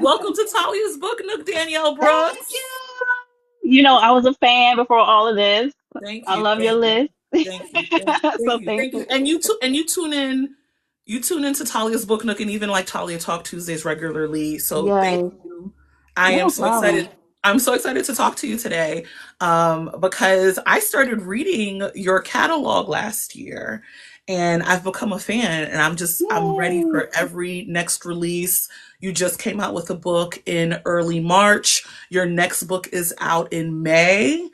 Welcome to Talia's Book Nook, Danielle Thank Brooks. you. I was a fan before all of this. Thank I you, love your thank you, list. thank you, thank you, So thank you, thank thank you. you. And you tune in, you tune into Talia's Book Nook and even like Talia Talk Tuesdays regularly. So thank Yes, you. I am no so excited. problem. I'm so excited to talk to you today because I started reading your catalog last year and I've become a fan and I'm ready Yay. for every next release. You just came out with a book in early March. Your next book is out in May.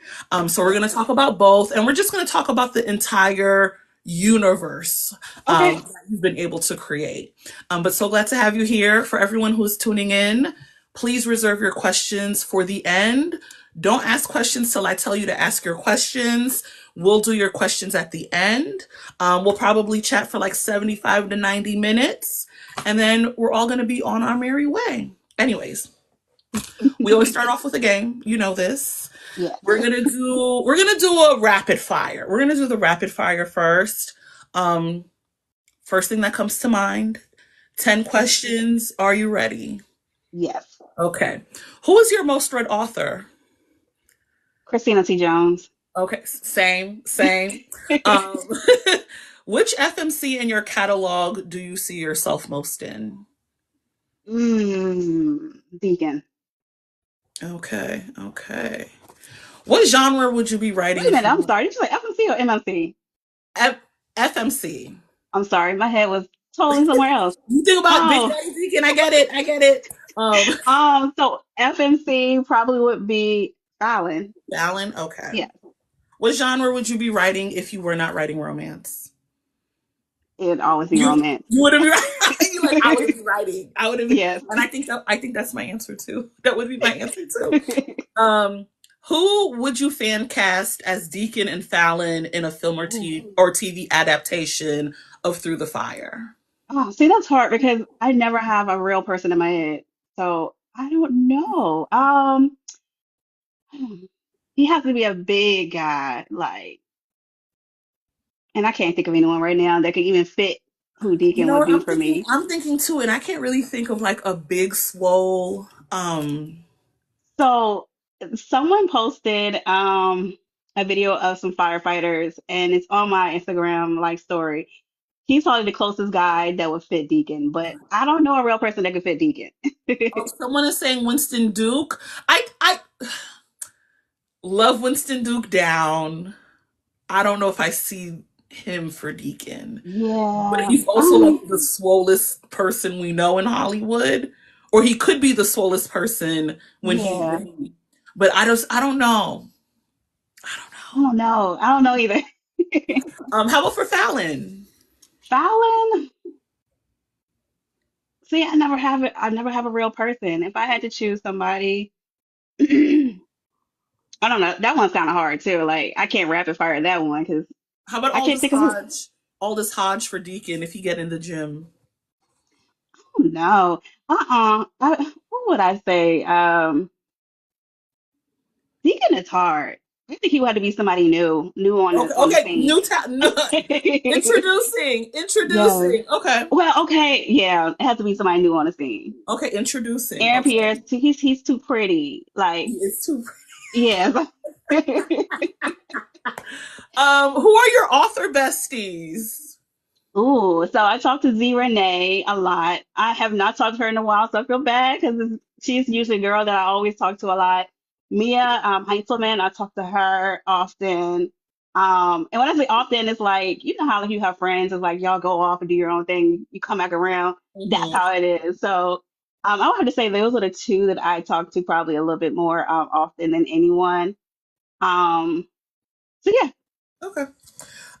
So we're going to talk about both, and we're just going to talk about the entire universe Okay. that you've been able to create. But so glad to have you here. For everyone who's tuning in, please reserve your questions for the end. Don't ask questions till I tell you to ask your questions. We'll do your questions at the end. We'll probably chat for like 75 to 90 minutes, and then we're all going to be on our merry way. Anyways, we always start off with a game. You know this. Yes. We're gonna do a rapid fire. We're gonna do the rapid fire first. Um, First thing that comes to mind. 10 questions. Are you ready? Yes. Okay. Who is your most read author? Christina T. Jones. Okay, same, same. Um, which FMC in your catalog do you see yourself most in? Deacon. Okay, okay. What genre would you be writing Wait a if minute. you I'm were sorry. Did you say FMC or MMC? F- FMC? I'm sorry. My head was totally somewhere else. You think about Big Oh, Daddy Deacon. I get it. I get it. so FMC probably would be Fallon. Alan. Okay. Yeah, What genre would you be writing if you were not writing romance? it'd always be You romance. you would have been you like I would be writing. I would have been, Yes. and I think that's my answer too. That would be my answer too. Um, who would you fan cast as Deacon and Fallon in a film or TV adaptation of Through the Fire? Oh, see, that's hard because I never have a real person in my head. So I don't know. He has to be a big guy, like, and I can't think of anyone right now that could even fit who You Deacon know would what be I'm for thinking? me. I'm thinking too, and I can't really think of like a big swole. So someone posted a video of some firefighters and it's on my Instagram like story. He's probably the closest guy that would fit Deacon, but I don't know a real person that could fit Deacon. Oh, someone is saying Winston Duke. I love Winston Duke down. I don't know if I see him for Deacon, but Yeah. he's also like the swollest person we know in Hollywood, or he could be the swollest person Yeah. but I don't know. I don't I don't know. I don't know either. know. How about for Fallon? Fallon, see, I never have it. I never have a real person. If I had to choose somebody, I don't know. That one's kind of hard too. Like I can't rapid fire that one because How about I can't think of who. All this Hodge for Deacon if he get in the gym? Oh, no. What would I say? Deacon is hard. I think he would have to be somebody new on Okay, the okay, scene. no, Yes. introducing. Okay, Well, okay, yeah, it has to be somebody new on the scene. okay, introducing. Aaron Okay, Pierce, he's too pretty. he Like, is too. yes. Who are your author besties? Ooh, so I talked to Z Renee a lot. I have not talked to her in a while, so I feel bad because she's usually a girl that I always talk to a lot. Mia Heinzelman, I talk to her often. And when I say often, it's like, you know how like you have friends, it's like y'all go off and do your own thing, you come back around. That's Hmm. how it is. So I would have to say those are the two that I talk to probably a little bit more often than anyone. Um, so yeah. Okay.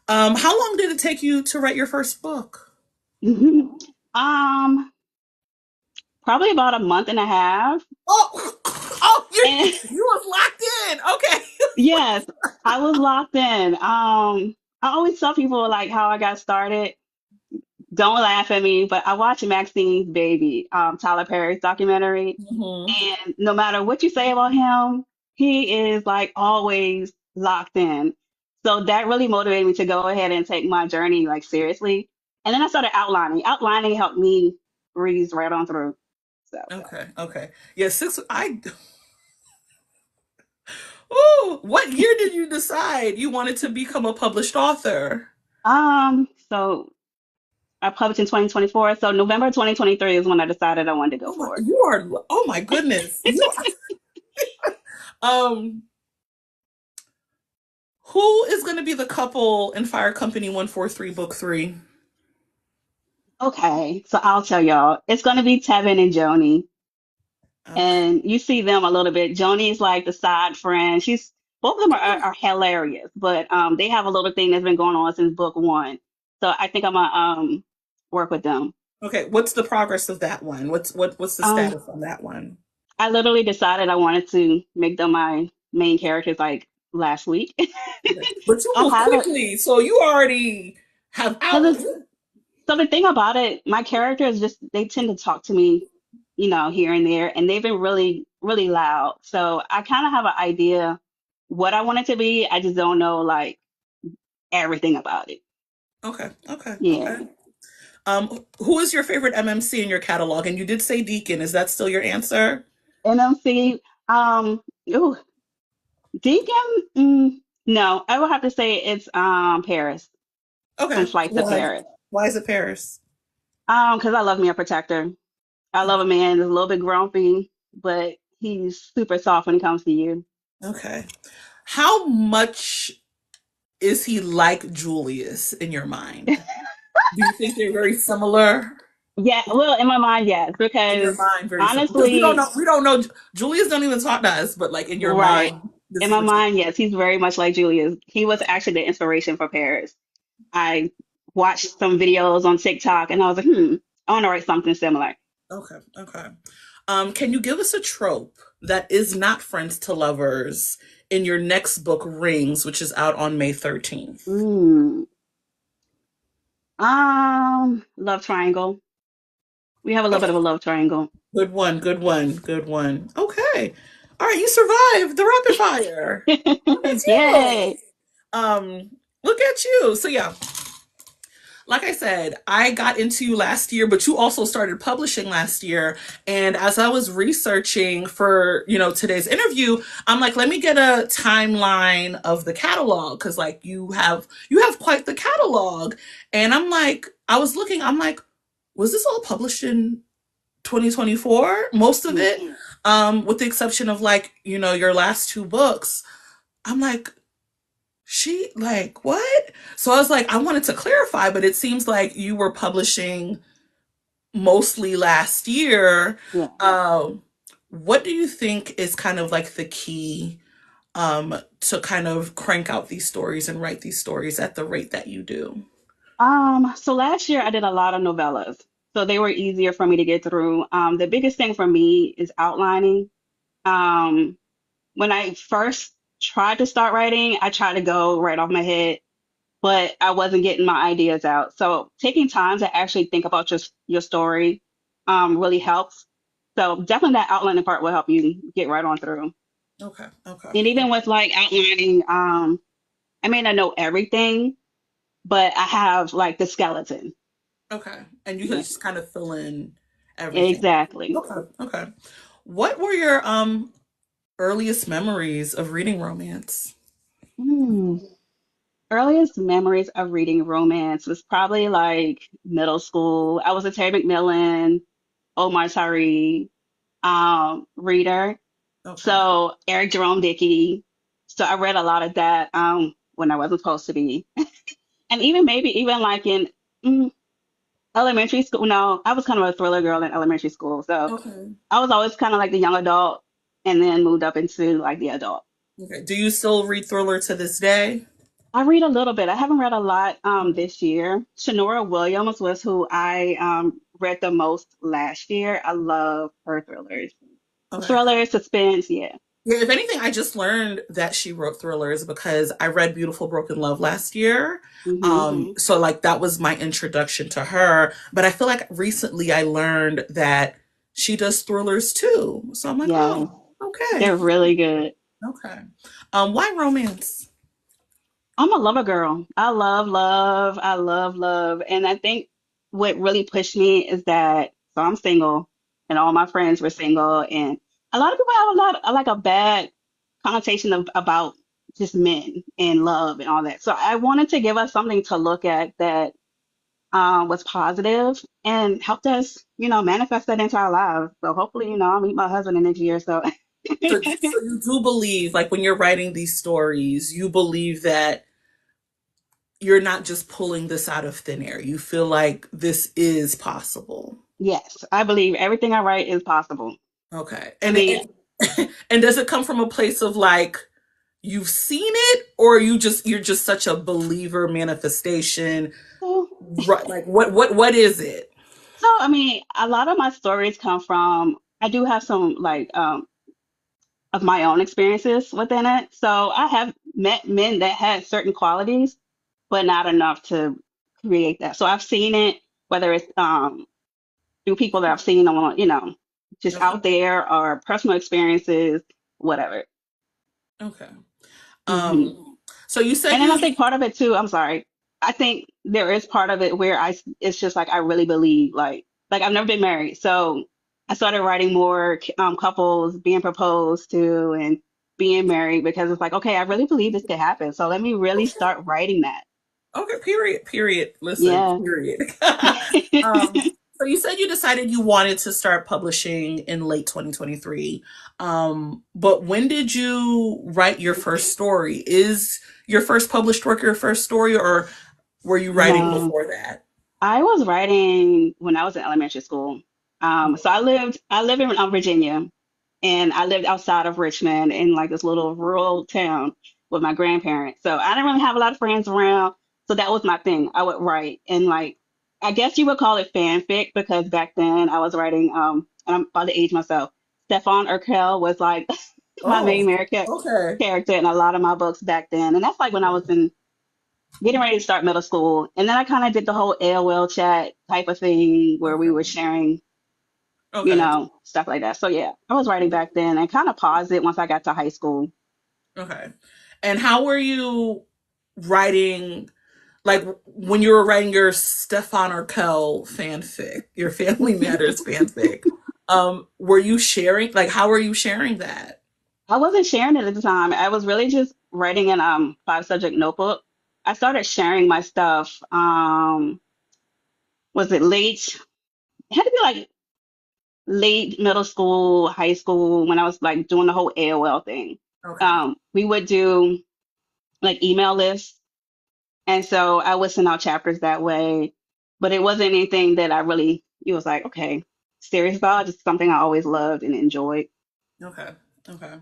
How long did it take you to write your first book? Um, Probably about a month and a half. Oh, oh, And you was locked in. Okay. yes, I was locked in. I always tell people like how I got started. Don't laugh at me, but I watched Maxine's Baby, Tyler Perry's documentary, Hmm. and no matter what you say about him, he is like always locked in. So that really motivated me to go ahead and take my journey like seriously. And then I started outlining. Outlining helped me breeze right on through. So, Okay. Okay. Yeah, six. What year did you decide you wanted to become a published author? so I published in 2024. So November 2023 is when I decided I wanted to go Oh my, for it. you are. Oh my goodness. Um, who is going to be the couple in Fire Company 143 Book 3? Okay, so I'll tell y'all. It's gonna be Tevin and Joni. Okay. And you see them a little bit. Joni's like the side friend. She's both of them are hilarious, but they have a little thing that's been going on since book one. So I think I'm gonna work with them. Okay. What's the progress of that one? What's the Um, status on that one? I literally decided I wanted to make them my main characters like last week. Okay. But you I move have it quickly, so you already have out. because so the thing about it, my characters just they tend to talk to me, here and there, and they've been really, really loud. So I kind of have an idea what I want it to be. I just don't know like everything about it. Okay. Okay. Okay. Yeah. Who is your favorite MMC in your catalog? And you did say Deacon. Is that still your answer? NMC, ooh, Deacon, no, I will have to say it's Paris from Okay. Flights to Why? Paris. Why is it Paris? Because I love me a protector. I love a man that's a little bit grumpy, but he's super soft when it comes to you. Okay. How much is he like Julius in your mind? Do you think they're very similar? Yeah, well, in my mind, yes, In your because mind, very similar. Because we don't honestly, know. We don't know. Julius don't even talk to us, but like in your right. mind, this In is my what you. mind, yes, he's very much like Julius. He was actually the inspiration for Paris. I watched some videos on TikTok and I was like, I want to write something similar. Okay. Okay. Can you give us a trope that is not friends to lovers in your next book, Rings, which is out on May 13th? Mm. Love triangle. We have a little bit of a love triangle. Good one, good one, good one. Okay. All right, you survived the rapid fire. Look at you. Yay. Um, Look at you. So yeah, like I said, I got into you last year, but you also started publishing last year. And as I was researching for, today's interview, I'm like, let me get a timeline of the catalog because like you have quite the catalog. And I'm like, I was looking, I'm like, was this all published in 2024? Most of it, with the exception of like, your last two books. I'm like, she like what? So I was like, I wanted to clarify, but it seems like you were publishing mostly last year. Yeah. What do you think is kind of like the key to kind of crank out these stories and write these stories at the rate that you do? So last year I did a lot of novellas. So they were easier for me to get through. The biggest thing for me is outlining. Um, when I first tried to start writing, I tried to go right off my head, but I wasn't getting my ideas out. So taking time to actually think about your story really helps. So definitely that outlining part will help you get right on through. Okay, okay, And even with like outlining, I may not know everything, but I have like the skeleton. okay. And you can Yeah, just kind of fill in everything. exactly. Okay, okay. What were your earliest memories of reading romance? Hmm. Earliest memories of reading romance was probably like middle school. I was a Terry McMillan, Omar Tyree reader. Okay. So Eric Jerome Dickey. So I read a lot of that when I wasn't supposed to be. And even maybe even like in mm, elementary school. No, I was kind of a thriller girl in elementary school. So Okay. I was always kind of like the young adult and then moved up into like the adult. Okay. Do you still read thriller to this day? I read a little bit. I haven't read a lot this year. Shanora Williams was who I read the most last year. I love her thrillers. Okay. Thriller, suspense, yeah. Yeah, if anything, I just learned that she wrote thrillers because I read Beautiful Broken Love last year. Hmm. So like that was my introduction to her. But I feel like recently I learned that she does thrillers too. So I'm like, Yeah, oh, okay. they're really good. Okay. Why romance? I'm a lover girl. I love love. I love love. And I think what really pushed me is that, so I'm single and all my friends were single, and a lot of people have a lot like a bad connotation of about just men and love and all that. So I wanted to give us something to look at that was positive and helped us, manifest that into our lives. So hopefully, I'll meet my husband in next year. So So you do believe, like when you're writing these stories, you believe that you're not just pulling this out of thin air. You feel like this is possible. yes, I believe everything I write is possible. Okay. I And mean, and does it come from a place of like you've seen it, or you're just such a believer manifestation? so, Right, like what is it? I mean, a lot of my stories come from, I do have some like of my own experiences within it. So I have met men that had certain qualities, but not enough to create that. So I've seen it, whether it's through people that I've seen on, just Okay. out there or personal experiences, whatever. Okay. hmm Um so you said And then I you think part of it too, I'm sorry. I think there is part of it where it's just like I really believe, like I've never been married, so I started writing more couples being proposed to and being married because it's like, okay, I really believe this could happen. So let me really start writing that. okay, period. Listen, Yeah. period. So you said you decided you wanted to start publishing in late 2023. But when did you write your first story? Is your first published work your first story, or were you writing No. before that? I was writing when I was in elementary school. So I live in Virginia, and I lived outside of Richmond in like this little rural town with my grandparents. So I didn't really have a lot of friends around. So that was my thing. I would write, and like I guess you would call it fanfic because back then I was writing and I'm about to age myself. Stefan Urkel was like my Oh, main okay. character in a lot of my books back then. And that's like when I was in getting ready to start middle school. And then I kind of did the whole AOL chat type of thing where we were Okay. sharing, Okay. stuff like that. So yeah, I was writing back then and kind of paused it once I got to high school. Okay. And how were you writing, like when you were writing your Stefan Urkel fanfic, your Family Matters fanfic? Were you sharing, like how were you sharing that? I wasn't sharing it at the time. I was really just writing in five subject notebook. I started sharing my stuff. Was it late? It had to be like late middle school, high school when I was like doing the whole AOL thing. Okay. We would do like email lists. And so I would send out chapters that way, but it wasn't anything that I really, it was like, okay, serious about, just something I always loved and enjoyed. Okay. Okay.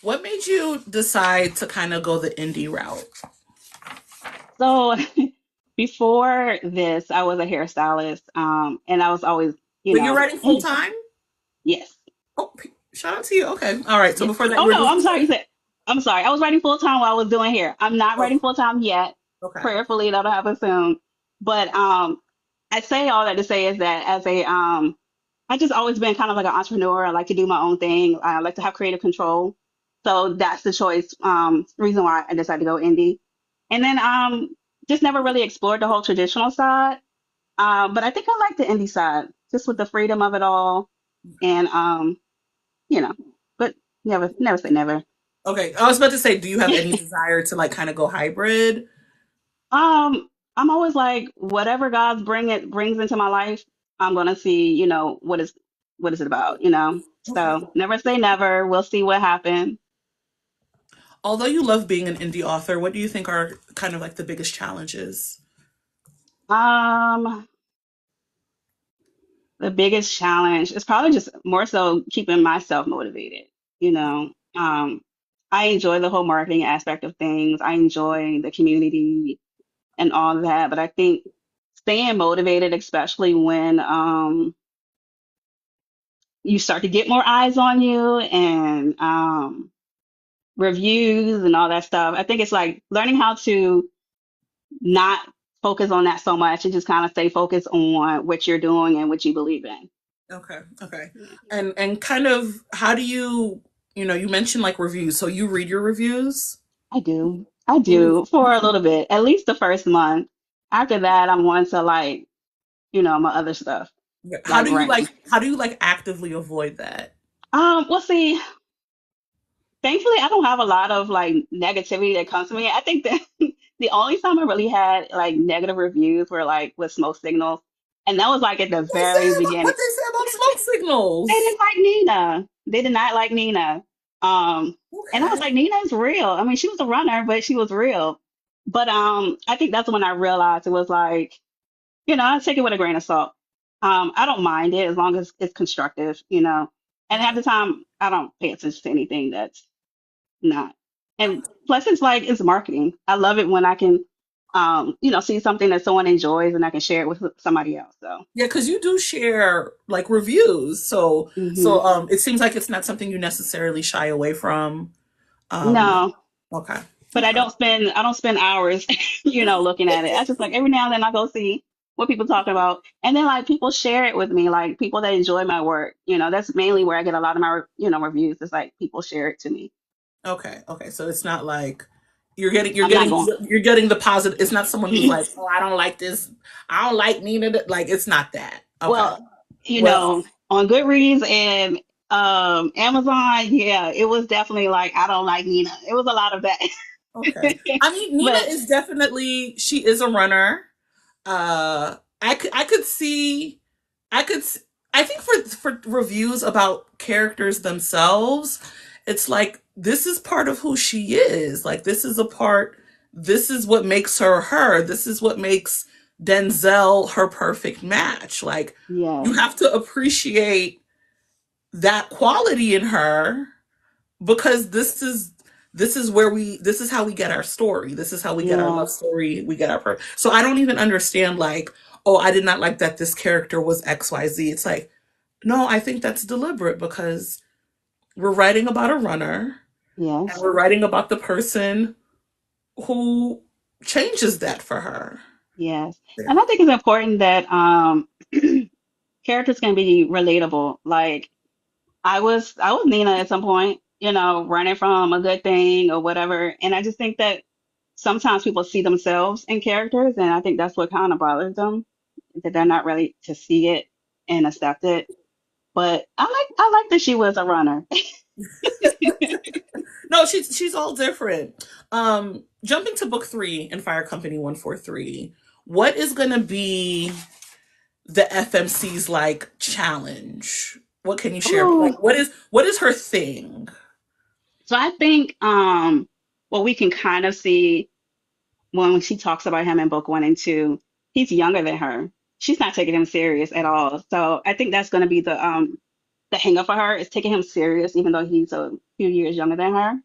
What made you decide to kind of go the indie route? So before this, I was a hairstylist, and I was always, But you're writing full time? yes, Oh, shout out to you. Okay. All right. So yes. before that, Oh you were no, doing I'm sorry. hair. I'm sorry. I was writing full time while I was doing hair. I'm not Oh, writing full time yet. okay. Prayerfully, that'll happen soon. But I say all that to say is that as a I just always been kind of like an entrepreneur. I like to do my own thing. I like to have creative control. So that's the choice, reason why I decided to go indie. And then just never really explored the whole traditional side. But I think I like the indie side, just with the freedom of it all. And you know, but never say never. Okay. I was about to say, do you have any desire to like kind of go hybrid? I'm always like, whatever God brings into my life, I'm gonna see, what is it about, Okay. So never say never. We'll see what happens. Although you love being an indie author, what do you think are kind of like the biggest challenges? Um, the biggest challenge is probably just more so keeping myself motivated, you know. I enjoy the whole marketing aspect of things. I enjoy the community and all that, but I think staying motivated, especially when you start to get more eyes on you and reviews and all that stuff. I think it's like learning how to not focus on that so much and just kind of stay focused on what you're doing and what you believe in. Okay. Okay. And kind of how do you, you mentioned like reviews. So you read your reviews? I do. I What do do for a little bit, at least the first month. After that, I'm on to like, my other stuff. How like do you right. like how do you like actively avoid that? Well, see, thankfully, I don't have a lot of like negativity that comes to me. I think that the only time I really had like negative reviews were like with smoke signals, and that was like at the very What beginning. they say about smoke They signals? didn't like Nina. They did not like Nina. Um, and I was Okay. like, Nina's real. I mean, she was a runner, but she was real. But I think that's when I realized it was like, I take it with a grain of salt. I don't mind it as long as it's constructive. And at Okay. the time, I don't pay attention to anything that's not. And plus, it's marketing. I love it when I can, see something that someone enjoys and I can share it with somebody else. So, Yeah, because you do share like reviews, so hmm it seems like it's not something you necessarily shy away from. Um, no, okay, but okay, I don't spend hours, looking at it. I just like every now and then I go see what people talk about, and then like people share it with me, like people that enjoy my work. That's mainly where I get a lot of my, reviews. It's like people share it to me. okay. So it's not like you're getting I'm not going. you're getting the positive. It's not someone who's like, oh, I don't like this. I don't like Nina. Like it's not that. Okay. Well, Well, on Goodreads and Amazon, yeah, it was definitely like I don't like Nina. It was a lot of that. okay. I mean, Nina But is definitely she is a runner. I could see I could s- I think for reviews about characters themselves, it's like this is part of who she is. Like this is what makes her her. This is what makes Denzel her perfect match. Like you yes, have to appreciate that quality in her because this is how we get our story. This is how we get our yeah, love story. We get our so I don't even understand like, oh, I did not like that this character was XYZ. It's like, no, I think that's deliberate because we're writing about a runner and yes, we're writing about the person who changes that for her. yes. Yeah. And I think it's important that characters can be relatable. Like I was Nina at some point, running from a good thing or whatever. And I just think that sometimes people see themselves in characters, and I think that's what kind of bothers them, that they're not ready to see it and accept it. But I like that she was a runner. No, she's all different. Jumping to book 3 in Fire Company 143. What is gonna be the FMC's like challenge? What can you share? Ooh. Like what is her thing? So I think what we can kind of see when she talks about him in book 1 and 2, he's younger than her. She's not taking him serious at all. So I think that's going to be the hang up for her, is taking him serious even though he's a few years younger than her.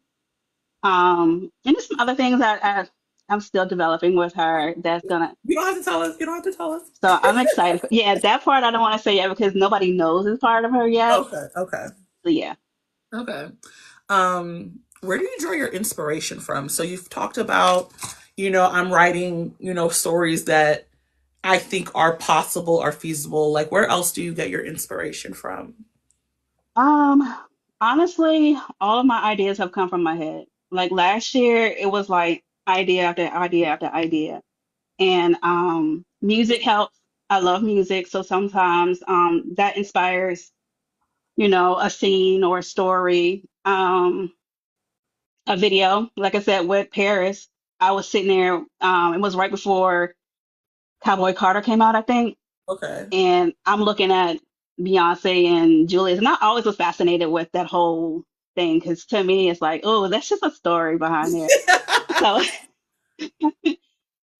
And there's some other things that I'm still developing with her that's gonna. You don't have to tell us. You don't have to tell us. So I'm excited. Yeah, that part I don't want to say yet because nobody knows is part of her yet. Okay, okay, So yeah. okay. Where do you draw your inspiration from? So you've talked about, I'm writing, stories that I think are possible, are feasible. Like where else do you get your inspiration from? Um, Honestly, all of my ideas have come from my head. Like last year, it was like idea after idea after idea. And music helps. I love music, so sometimes that inspires, a scene or a story. A video, like I said, with Paris. I was sitting there, it was right before Cowboy Carter came out, I think. Okay. And I'm looking at Beyonce and Julius, and I always was fascinated with that whole thing because to me, it's like, oh, that's just a story behind it. So,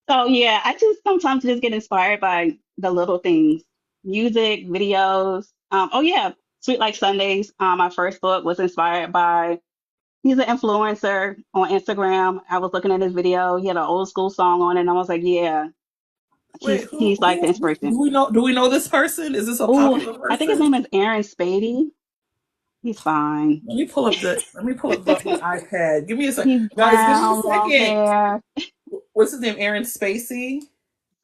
so yeah, I just sometimes just get inspired by the little things, music, videos. Oh yeah, Sweet Like Sundays. My first book was inspired by. He's an influencer on Instagram. I was looking at his video. He had an old school song on it, and I was like, yeah, Wait, he's like the inspiration. do we know this person? Is this a Oh, popular I think his person? name is Aaron Spady. He's fine. Let me pull up my iPad. Give me a sec. He's Guys, give me a brown, long second. hair, What's his name? Aaron Spacey?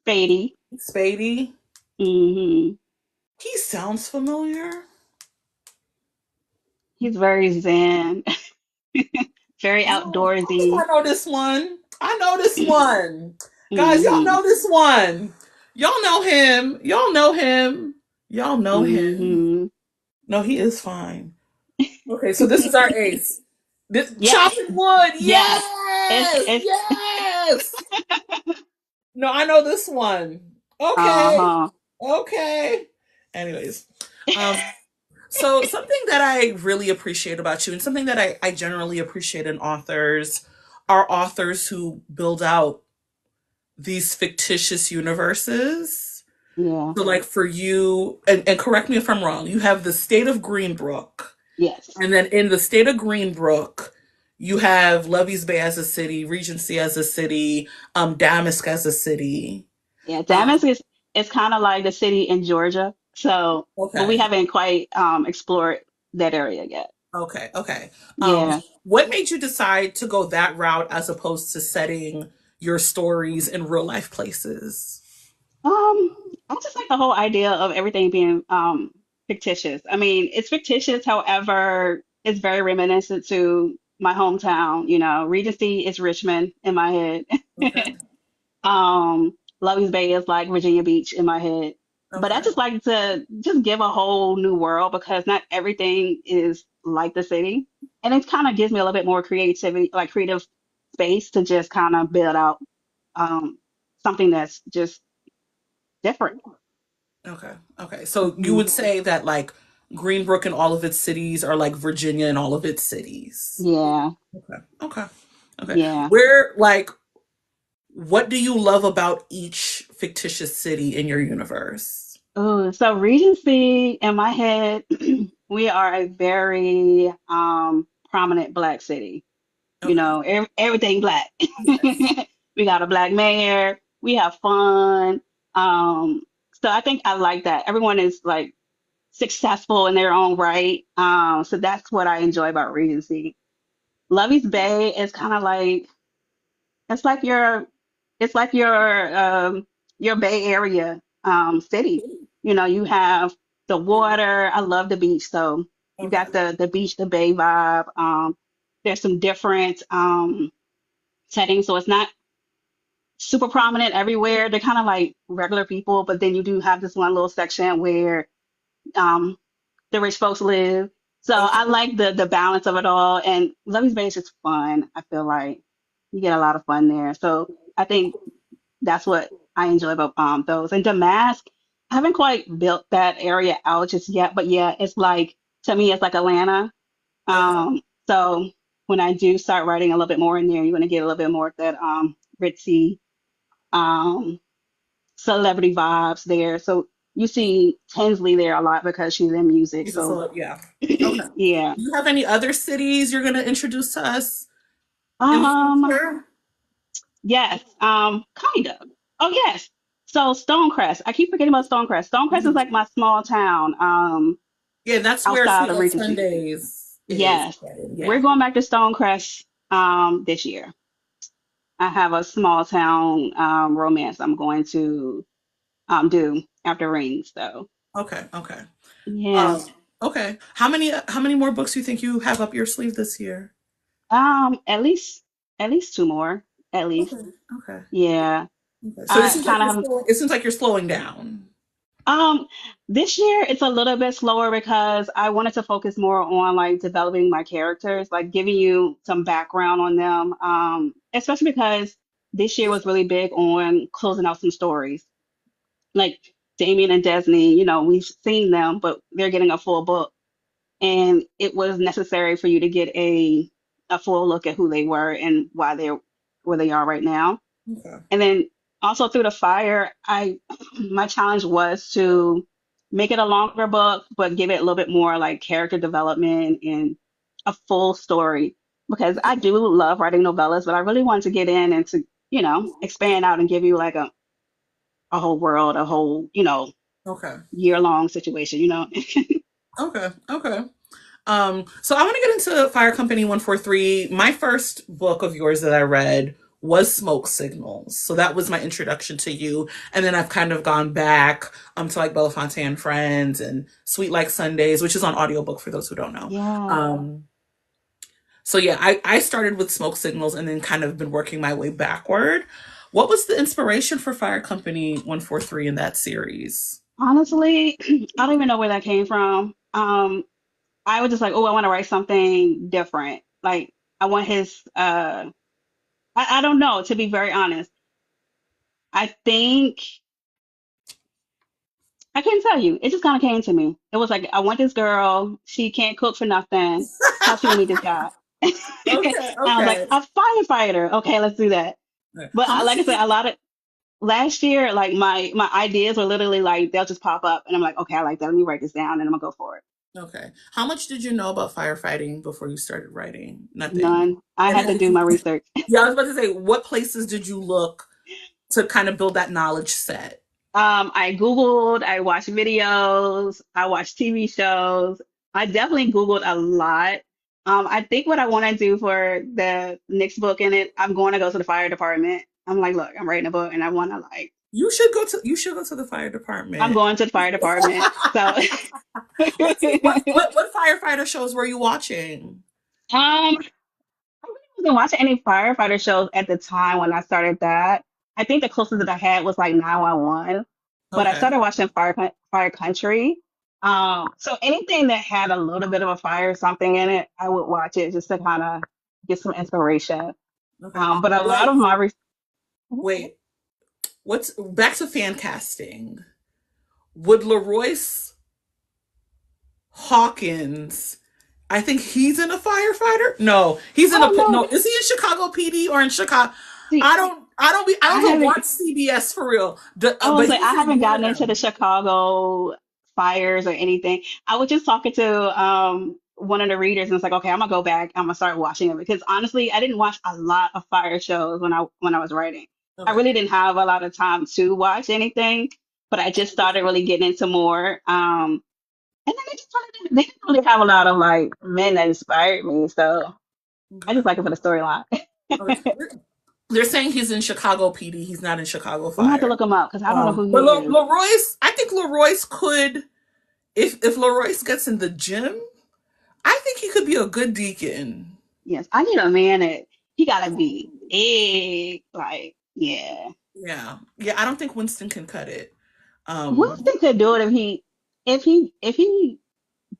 Spady. Spady? hmm He sounds familiar. He's very zen, very Oh, I think outdoorsy. I know this one. I know this one. Guys, y'all hmm know this one. Y'all know him. Y'all know him. Y'all know him. Hmm. No, he is fine. Okay, so this is our ace. This Yes, chopping wood. yes. Yes, It's yes. No, I know this one. Okay, uh-huh. okay. Anyways, um, so something that I really appreciate about you, and something that I generally appreciate in authors, are authors who build out these fictitious universes. Yeah. So, like for you, and correct me if I'm wrong, you have the state of Greenbrook, Yes. and then in the state of Greenbrook, you have Lovey's Bay as a city, Regency as a city, Damask as a city. Yeah. Um, Damask is kind of like the city in Georgia. So, but we okay, haven't quite explored that area yet. okay, okay. Um, Yeah. what made you decide to go that route as opposed to setting your stories in real life places? I just like the whole idea of everything being fictitious. I mean, it's fictitious, however, it's very reminiscent to my hometown. You know, Regency is Richmond in my head. Okay, Lovey's Bay is like Virginia Beach in my head. But I okay, just like to just give a whole new world because not everything is like the city. And it kind of gives me a little bit more creativity, like creative space to just kind of build out um, something that's just different. okay, okay. So you Hmm. would say that like Greenbrook and all of its cities are like Virginia and all of its cities. Yeah, Okay, okay, okay. yeah. Where like what do you love about each fictitious city in your universe? Oh, so Regency in my head, we are a very prominent black city. You Okay. know, everything black. Yes. We got a black mayor. We have fun. Um, so I think I like that. Everyone is like successful in their own right. So that's what I enjoy about Regency. Lovey's Bay is kind of like it's like your Bay Area city. You know, you have the water. I love the beach, so you Okay. got the beach, the bay vibe. There's some different settings, so it's not super prominent everywhere. They're kind of like regular people, but then you do have this one little section where um the rich folks live. So Okay. I like the balance of it all. And Lovey's Bay is just fun. I feel like you get a lot of fun there. So I think that's what I enjoy about those. And Damask, I haven't quite built that area out just yet, but yeah, it's like to me it's like Atlanta. Okay. So when I do start writing a little bit more in there, you're gonna get a little bit more of that ritzy um celebrity vibes there. So you see Tinsley there a lot because she's in music. He's a So celeb. Yeah. Okay. yeah. Do you have any other cities you're going to introduce to us in the Um, future? yes, kind of. Oh yes. So Stonecrest. I keep forgetting about Stonecrest. Stonecrest is Mhm. like my small town, Yeah, that's where outside Sweet of Like Regency. Sundays is. Yes. We're Yeah. going back to Stonecrest this year. I have a small town romance I'm going to do after Rings though. Okay. Okay. Yeah. Um, okay. How many more books do you think you have up your sleeve this year? At least two more. At least. Okay. Okay. Yeah. Okay. So it I seems like kind of it seems like you're slowing down. Um, this year it's a little bit slower because I wanted to focus more on like developing my characters, like giving you some background on them. Especially because this year was really big on closing out some stories. Like Damien and Desney, you know, we've seen them, but they're getting a full book, and it was necessary for you to get a full look at who they were and why they're where they are right now. Okay. And then also through the fire, I my challenge was to make it a longer book, but give it a little bit more like character development and a full story. Because I do love writing novellas, but I really wanted to get in and to, expand out and give you like a whole world, a whole, Okay. year-long situation. Okay. Okay. So I want to get into Fire Company 143. My first book of yours that I read was Smoke Signals. So that was my introduction to you. And then I've kind of gone back to like Belafonte and Friends and Sweet Like Sundays, which is on audiobook for those who don't know. Yeah. Um, so yeah, I started with Smoke Signals and then kind of been working my way backward. What was the inspiration for Fire Company 143 in that series? Honestly, I don't even know where that came from. I was just like, oh, I want to write something different. Like, I want his, I don't know, to be very honest. I think, I couldn't tell you. It just kind of came to me. It was like, I want this girl. She can't cook for nothing. How she gonna meet this guy? Okay, I was like, okay. a firefighter. Okay, let's do that. Okay. But How much like I did said, you a lot of last year, like my ideas were literally like they'll just pop up, and I'm like, okay, I like that. Let me write this down, and I'm gonna go for it. Okay. How much did you know about firefighting before you started writing? Nothing. None. I And had to then do my research. yeah, I was about to say, what places did you look to kind of build that knowledge set? I Googled, I watched videos, I watched TV shows. I definitely Googled a lot. I think what I want to do for the next book in it, I'm going to go to the fire department. I'm like, look, I'm writing a book and I want to like, You should go to the fire I'm department. going to the fire department. So, What firefighter shows were you watching? I wasn't watching any firefighter shows at the time when I started that. I think the closest that I had was like 911, but I Okay. started watching Fire Country. So anything that had a little bit of a fire or something in it, I would watch it just to kind of get some inspiration. Okay. But a lot of Wait, my wait. What's back to fan casting? Would Leroyce Hawkins, I think he's in a firefighter. No, he's in a oh no. no, Is he in Chicago PD or in Chicago? see, I I don't even haven't. watch CBS for real. I But was like, he's I in haven't one of gotten into the them. Chicago fires or anything. I was just talking to one of the readers, and it's like, okay, I'm gonna go back. I'm gonna start watching it because honestly, I didn't watch a lot of fire shows when I was writing. I Okay. really didn't have a lot of time to watch anything, but I just started really getting into more. And then they didn't really have a lot of like men that inspired me, so I just Okay. like it for the storyline. Okay. They're saying he's in Chicago PD. He's not in Chicago I'm gonna have to Fire. look him up because I don't know who But he is. Leroyce, I think Leroyce could, if Leroyce gets in the gym, I think he could be a good deacon. Yes, I need a man that he gotta be big. Like, yeah. Yeah, yeah. I don't think Winston can cut it. Um, Winston could do it if he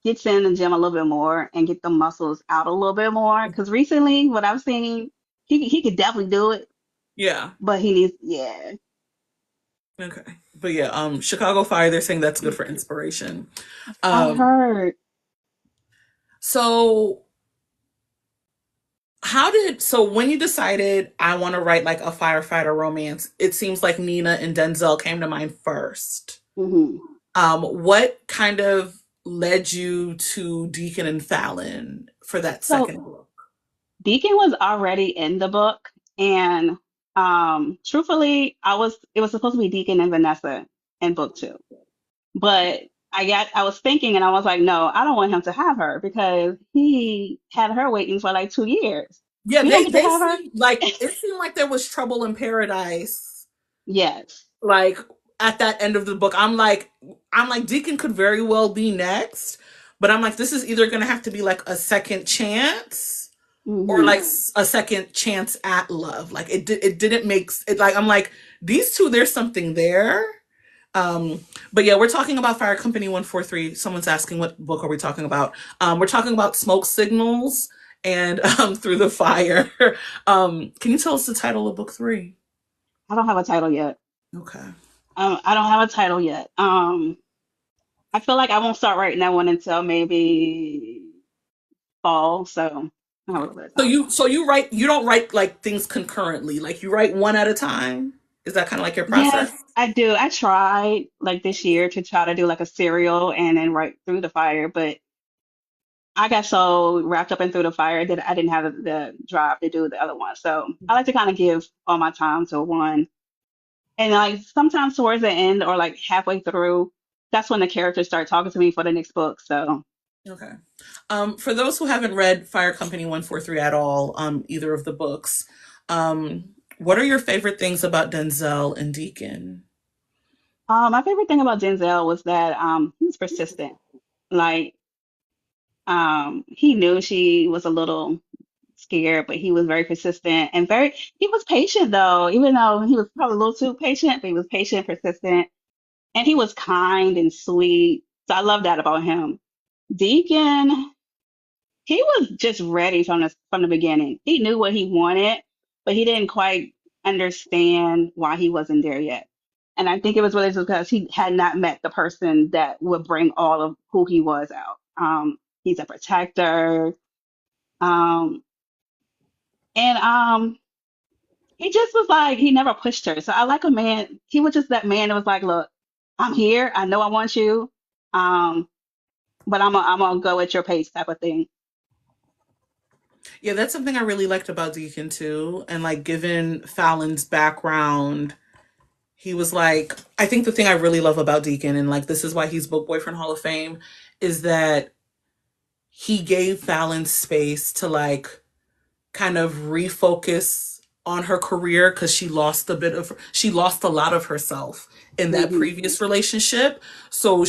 gets in the gym a little bit more and get the muscles out a little bit more. Because recently, what I've seen, he could definitely do it, yeah. but he needs yeah. Okay. But yeah, Chicago Fire, they're saying that's good for inspiration. I Um, heard. so so when you decided I want to write like a firefighter romance, it seems like Nina and Denzel came to mind first. Hmm. What kind of led you to Deacon and Fallon for that So second book? Deacon was already in the book, and truthfully, it was supposed to be Deacon and Vanessa in book two. But I was thinking and I was like, no, I don't want him to have her because he had her waiting for like 2 years. Yeah, We don't get to they have her. seemed like it seemed like there was trouble in paradise. Yes. Like at that end of the book, I'm like Deacon could very well be next, but I'm like this is either gonna have to be like a second chance or Hmm. like a second chance at love. Like it didn't make it like I'm like these two there's something there. But yeah, we're talking about Fire Company 143. Someone's asking what book are we talking about? We're talking about Smoke Signals and Through the Fire. Can you tell us the title of book three? I don't have a title yet. Okay. I don't have a title yet. I feel like I won't start writing that one until maybe fall. So I have a little bit of time. You don't write like things concurrently. Like you write one at a time. Is that kind of like your Yes, process? I do. I tried like this year to try to do like a serial and then write through the fire, but I got so wrapped up in through the fire that I didn't have the drive to do the other one. So I like to kind of give all my time to one. And like sometimes towards the end or like halfway through, that's when the characters start talking to me for the next book. So Okay. For those who haven't read Fire Company 143 at all, either of the books, what are your favorite things about Denzel and Deacon? my favorite thing about Denzel was that he was persistent. Like he knew she was a little scared, but he was very persistent and he was patient though, even though he was probably a little too patient, but he was patient, persistent. and he was kind and sweet. So I love that about him. Deacon, he was just ready from the beginning. He knew what he wanted, but he didn't quite understand why he wasn't there yet. And I think it was really just because he had not met the person that would bring all of who he was out. He's a protector, um, and he just was like he never pushed her. So I like a man. He was just that man that was like, "Look, I'm here. I know I want you, um, but I'm gonna go at your pace," type of thing. Yeah, that's something I really liked about Deacon too. And like, given Fallon's background, he was like, I think the thing I really love about Deacon, and like, this is why he's Book Boyfriend Hall of Fame, is that he gave Fallon space to like kind of refocus on her career because she lost a lot of herself in that Hmm. previous relationship. So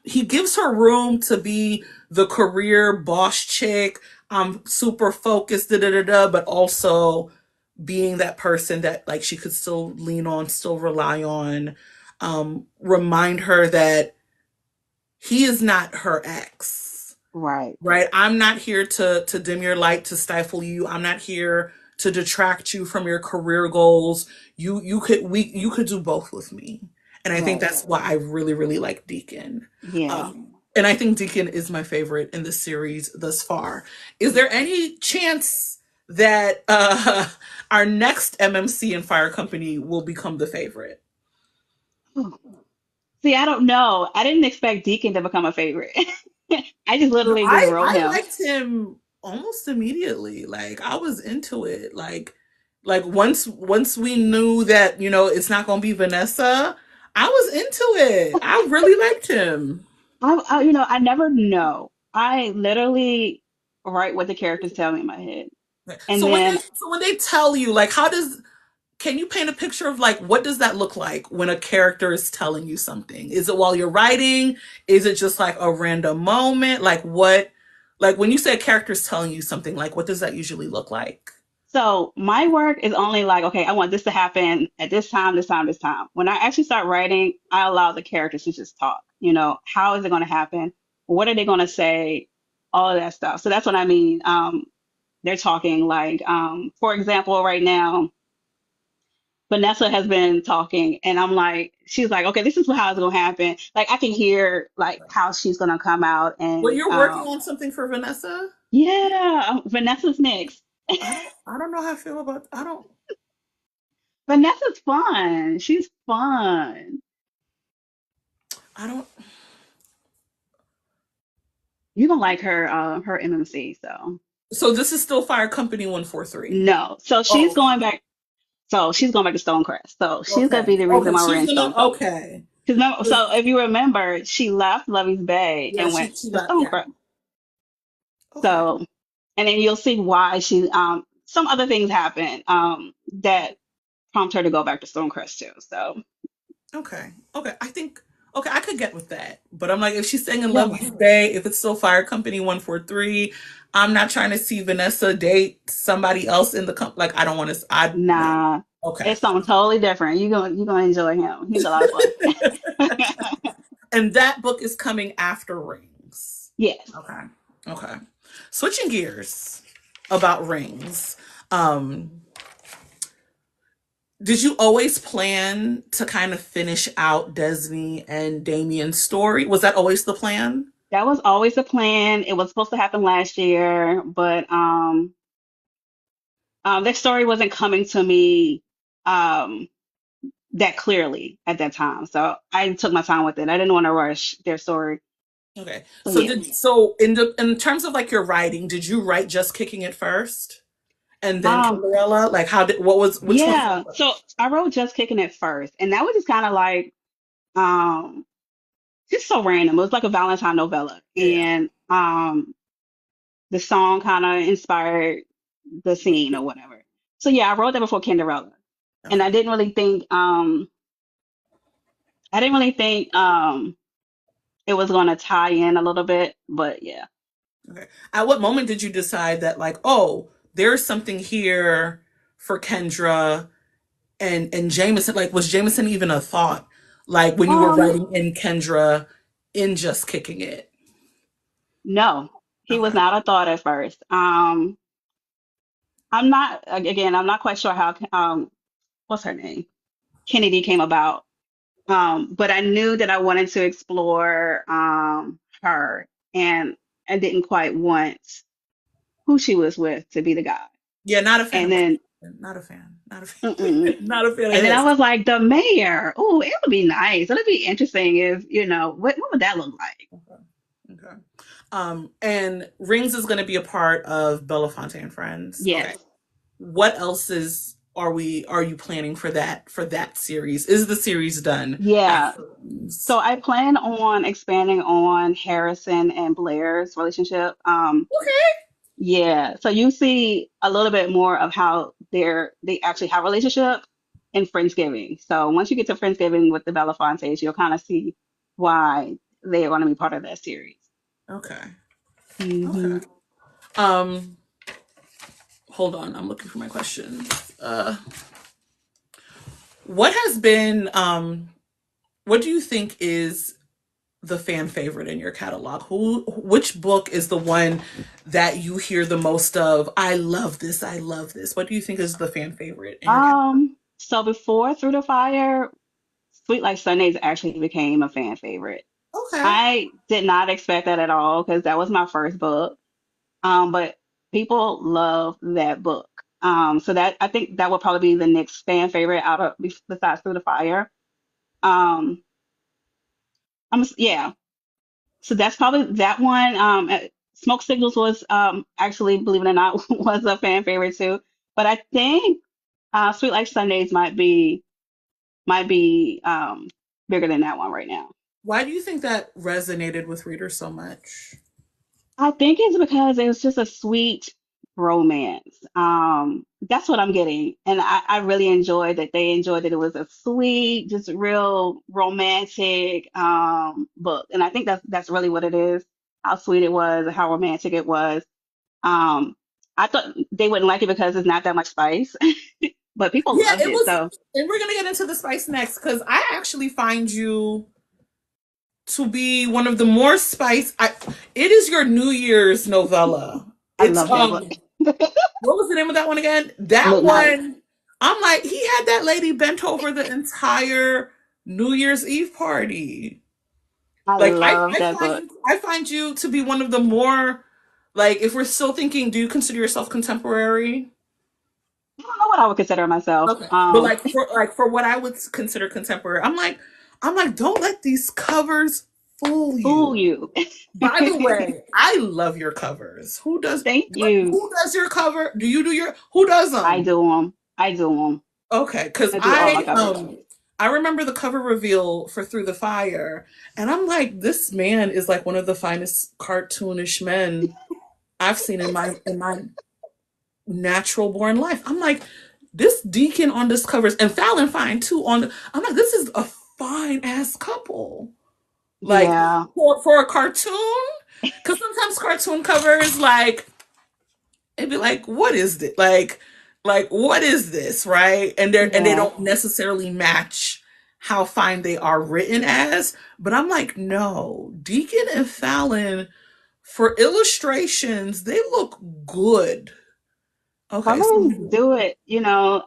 he gives her room to be the career boss chick. I'm super focused, da da da da, but also being that person that like she could still lean on, still rely on. Remind her that he is not her ex, Right, right? I'm not here to dim your light, to stifle you. I'm not here to detract you from your career goals. You could do both with me. And I think right, that's why I really really like Deacon. yeah. And I think Deacon is my favorite in the series thus far. Is there any chance that our next MMC and Fire Company will become the favorite? See, I don't know. I didn't expect Deacon to become a favorite. I just No, literally just wrote I him. liked him almost immediately. Like I was into it. Like once we knew that, it's not gonna be Vanessa, I was into it. I really liked him. I never know. I literally write what the characters tell me in my head. And then, So when they tell you, like, can you paint a picture of like what does that look like when a character is telling you something? Is it while you're writing? Is it just like a random moment? Like when you say a character is telling you something, like what does that usually look like? so my work is only like, okay, I want this to happen at this time, this time, this time. When I actually start writing, I allow the characters to just talk. How is it going to happen? What are they going to say? All of that stuff. So that's what I mean. They're talking like, for example, right now, Vanessa has been talking, and I'm like, she's like, okay, this is how it's gonna happen. Like I can hear like how she's gonna come out, Well, and you're working on something for Vanessa? yeah, Vanessa's next. I don't know how I feel about I don't Vanessa's fun. She's fun. I don't You don't like her MMC, so So this is still Fire Company 143. no. So Oh, she's going back. So she's going back to Stonecrest. So she's gonna okay. be the reason Okay, why we're she's in gonna Stonecrest. okay. Because no, so if you remember, she left Lovey's Bay Yeah, and went she to left, yeah. Stonecrest. Okay. So, and then you'll see why some other things happen that prompt her to go back to Stonecrest too. So, Okay. Okay. Okay, I could get with that. But I'm like, if she's staying in yeah, Lovey's Bay, if it's still Fire Company 143, I'm not trying to see Vanessa date somebody else in the company. Like I don't want to no. nah, Okay. it's something totally different. You're gonna enjoy him. He's a lot of fun. And that book is coming after Rings. Yes, Okay. Okay. Switching gears about Rings. Um, did you always plan to kind of finish out Desney and Damien's story? Was that always the plan? that was always the plan. It was supposed to happen last year, but this story wasn't coming to me um that clearly at that time. So I took my time with it. I didn't want to rush their story. Okay. So yeah. So in terms of like your writing, did you write Just Kicking It first and then Um, Cinderella? Like how did what was which one came Yeah, so first? I wrote Just Kicking It first, and that was just kind of like um just so random. It was like a Valentine novella, Yeah. and the song kind of inspired the scene or whatever. So yeah, I wrote that before Cinderella, and Okay. I didn't really think it was going to tie in a little bit, but yeah. Okay. At what moment did you decide that like, oh, there's something here for Kendra and Jameson? Like, was Jameson even a thought? Like when you were Um, writing in Kendra in Just Kicking It? no, he was Okay. not a thought at first. I'm not quite sure how what's her name? Kennedy came about. But I knew that I wanted to explore her, and I didn't quite want who she was with to be the guy. Yeah, not a fan And of then, not a fan. Not a fan. mm-mm. Not a fan of And then I his. was like, the mayor. Oh, it would be nice. It'd be interesting if, what would that look like? Okay. Okay. And Rings is going to be a part of Belafonte and Friends. Okay. Yes. What else are you planning for that series? Is the series done Yeah. after Rings? So I plan on expanding on Harrison and Blair's relationship. Okay. Yeah, so you see a little bit more of how they actually have a relationship in Friendsgiving. So once you get to Friendsgiving with the Belafontes, you'll kind of see why they are going to be part of that series. Okay. Okay. Hmm. Um, hold on. I'm looking for my questions. What has been what do you think is the fan favorite in your catalog? Which book is the one that you hear the most of? I love this. I love this. What do you think is the fan favorite in your catalog? So before Through the Fire, Sweet Like Sundays actually became a fan favorite. Okay. I did not expect that at all because that was my first book. But people love that book. So that I think that will probably be the next fan favorite out of besides Through the Fire. Um, yeah. So that's probably that one. Smoke Signals was actually, believe it or not, was a fan favorite too. But I think Sweet Like Sundays might be bigger than that one right now. Why do you think that resonated with readers so much? I think it's because it was just a sweet romance. That's what I'm getting. And I really enjoyed that they enjoyed that it was a sweet, just real romantic book. And I think that's really what it is, how sweet it was, and how romantic it was. Um, I thought they wouldn't like it because it's not that much spice, but people Yeah, loved it it. was, So and we're gonna get into the spice next because I actually find you to be one of the more spice. It is your New Year's novella. I It's love that book. what was the name of that one again? That Midnight. one. I'm like, he had that lady bent over the entire New Year's Eve party. I Like love that book. I find you to be one of the more, like, if we're still thinking, do you consider yourself contemporary? I don't know what I would consider myself. Okay. But like for what I would consider contemporary, I'm like, don't let these covers fool Fool you. you. By the way, I love your covers. Thank you. Who does your cover? Do you do your who does I them? do them. I do them. Okay, because I do all my covers. I remember the cover reveal for Through the Fire, and I'm like, this man is like one of the finest cartoonish men I've seen in my natural born life. I'm like, this Deacon on this covers and Fallon Fine too I'm like, this is a fine ass couple. Like Yeah. for a cartoon, because sometimes cartoon covers like it'd be like, what is this? Like what is this, right? And they Yeah. don't necessarily match how fine they are written as. But I'm like, no, Deacon and Fallon for illustrations, they look good. Okay, Covers so do it.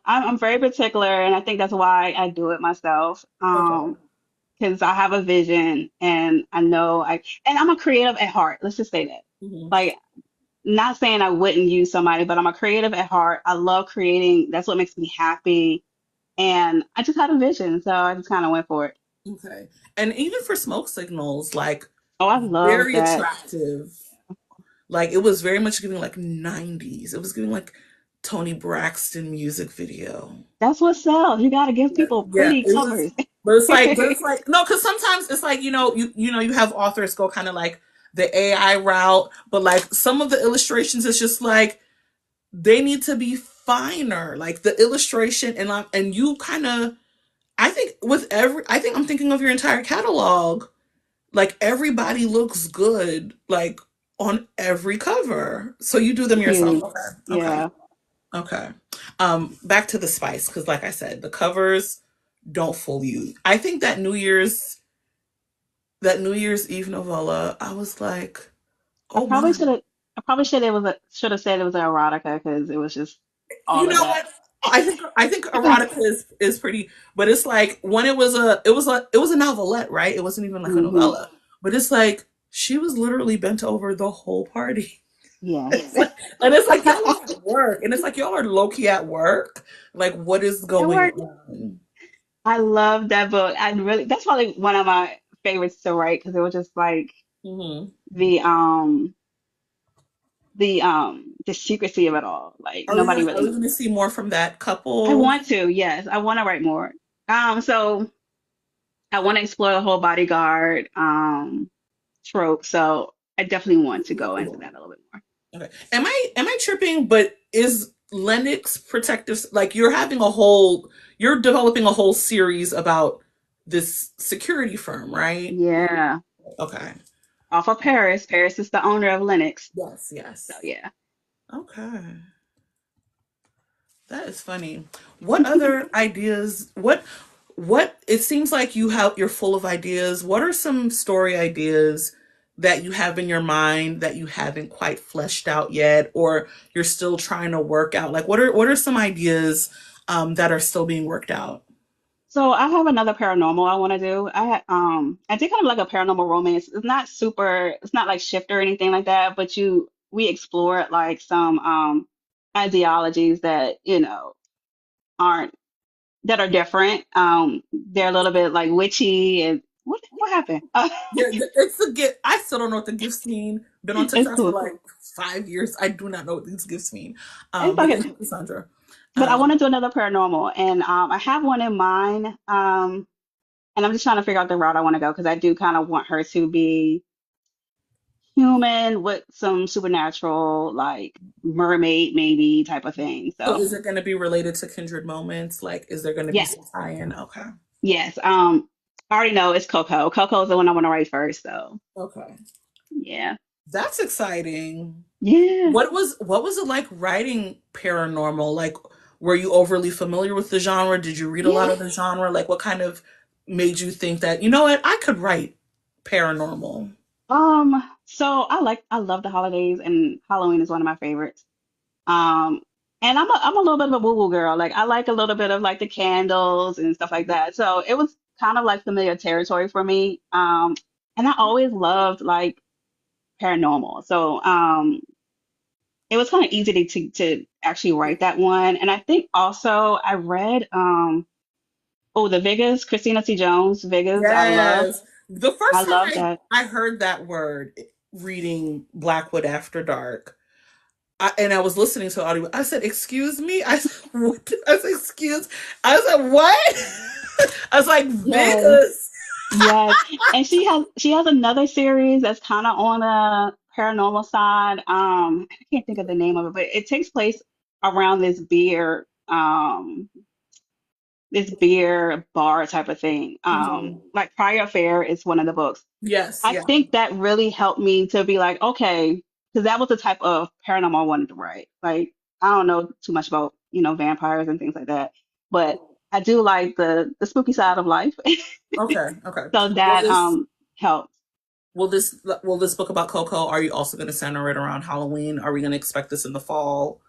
I'm very particular, and I think that's why I do it myself. okay. Because I have a vision, and I know and I'm a creative at heart. Let's just say that. Mhm. Like, not saying I wouldn't use somebody, but I'm a creative at heart. I love creating. That's what makes me happy. And I just had a vision, so I just kind of went for it. Okay. And even for Smoke Signals, like Oh, I love very that. attractive. Like it was very much giving like 90s. It was giving like Tony Braxton music video. That's what sells. You got to give Yeah, people yeah, pretty it was. covers. But it's like no, because sometimes it's like you have authors go kind of like the AI route, but like some of the illustrations, it's just like they need to be finer. Like the illustration and you kind of, I think I'm thinking of your entire catalog. Like everybody looks good, like on every cover. So you do them Thank yourself. you. Okay. Okay. Yeah. Okay. Back to the spice, because like I said, the covers don't fool you. I think that New Year's Eve novella, I was like, I oh probably my. should have. I probably should have said it was an erotica because it was just You all of know that. what? I think erotica is pretty, but it's like when it was a novelette, right? It wasn't even like a Hmm. novella, but it's like she was literally bent over the whole party. Yes. It's like, and it's like y'all are at work, and it's like y'all are low key at work. Like, what is It going worked. on? I love that book. I really that's probably one of my favorites to write because it was just like Hmm. the um the secrecy of it all. Like nobody Are really we knows. going to see more from that I couple? want to, yes, I want to write more. So I want to explore the whole bodyguard trope. So I definitely want to go into that a little bit more. Okay. Am I tripping? But is Lennox Protective, like you're developing a whole series about this security firm, right? Yeah, Okay. off of Paris. Paris is the owner of Linux. Yes, So yes. yeah. Okay. That is funny. What other ideas? What it seems like you're full of ideas. What are some story ideas that you have in your mind that you haven't quite fleshed out yet, or you're still trying to work out? Like what are some ideas that are still being worked out? So I have another paranormal I want to do. I did kind of like a paranormal romance. It's not like Shift or anything like that, but you we explored like some ideologies that, aren't that are different. They're a little bit like witchy and what happened? Yeah, it's the gift. I still don't know what the gifts mean. Been on It's TikTok for cool. like 5 years. I do not know what these gifts mean. It's But thank you, okay. Cassandra. But I Um, want to do another paranormal and I have one in mind. And I'm just trying to figure out the route I want to go because I do kind of want her to be human with some supernatural, like mermaid maybe type of thing. so So is it going to be related to Kindred Moments? Like, is there going to be yes, some tie-in? Okay. yes. I already know it's Coco. Coco is the one I want to write first. So Okay. yeah, That's exciting. yeah, What was it like writing paranormal? Like, were you overly familiar with the genre? Did you read a lot yeah. of the genre? Like, what kind of made you think that, you know what, I could write paranormal? So I love the holidays and Halloween is one of my favorites. Um, and I'm a little bit of a woo-woo girl. Like I like a little bit of like the candles and stuff like that. So it was kind of like familiar territory for me. And I always loved like paranormal. So it was kind of easy to actually write that one. And I think also I read the Vegas, Christina C. Jones, Vegas. Yes. The I first time love I, that. I heard that word reading Blackwood After Dark, and I was listening to audio, I said, "Excuse me." I said, "What?" I said, "Excuse." I said, "What?" I was like, Yes. "Vegas." Yes, and she has another series that's kind of on the paranormal side. I can't think of the name of it, but it takes place around this beer bar type of thing. Mhm. Like Prior Affair is one of the books. Yes, I yeah. think that really helped me to be like, okay, because that was the type of paranormal I wanted to write. Like I don't know too much about vampires and things like that, but I do like the spooky side of life. Okay, okay. So Will that this helped. will this book about Coco, are you also going to center it around Halloween? Are we going to expect this in the fall?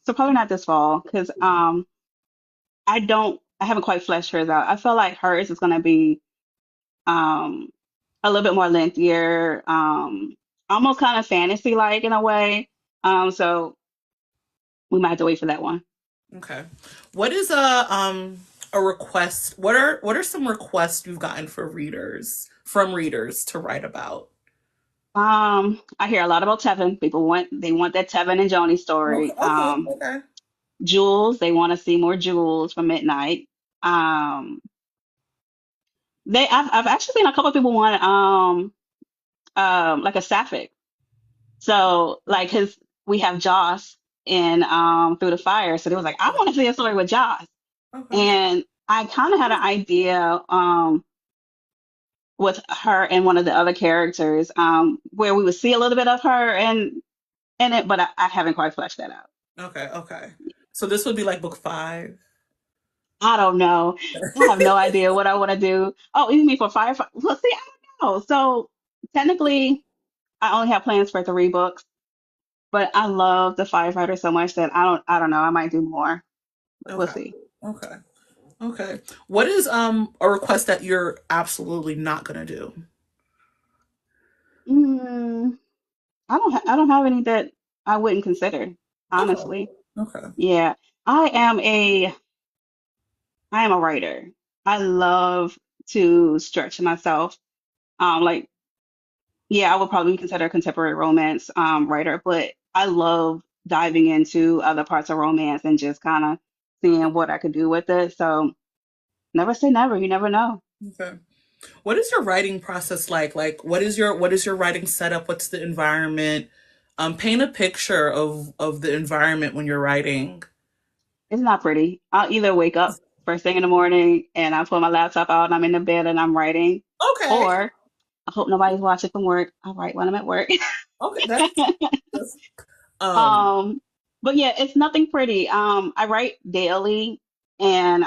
So probably not this fall because I haven't quite fleshed hers out. I feel like hers is gonna be um a little bit more lengthier, almost kind of fantasy like in a way. So we might have to wait for that one. Okay. What is a request? What are some requests you've gotten from readers to write about? I hear a lot about Tevin. They want that Tevin and Joni Okay, story. okay, okay. Jules, they want to see more Jules from Midnight. Um, I've actually seen a couple of people want like a sapphic. So like his we have Joss in Through the Fire. So they was like, I want to see a story with Joss. Okay. And I kind of had an idea with her and one of the other characters, where we would see a little bit of her in it, but I haven't quite fleshed that out. Okay, okay. So this would be like book 5. I don't know. I have no idea what I want to do. Oh, you mean for firefighter? Well, see, I don't know. So technically, I only have plans for 3 books, but I love the firefighter so much that I don't know. I might do more, but we'll Okay. see. Okay. Okay. What is a request that you're absolutely not gonna do? Mm, I don't have any that I wouldn't consider, Okay. honestly. Okay. Yeah. I am a I am a writer. I love to stretch myself. Like, yeah, I would probably consider a contemporary romance writer, but I love diving into other parts of romance and just kind of seeing what I could do with it. So never say never. You never know. Okay. What is your writing process like? Like what is your writing setup? What's the environment? Paint a picture of the environment when you're writing. It's not pretty. I'll either wake up first thing in the morning and I pull my laptop out and I'm in the bed and I'm writing, Okay. or I hope nobody's watching from work. I write when I'm at work. Okay. That's Um, but yeah, it's nothing pretty. I write daily and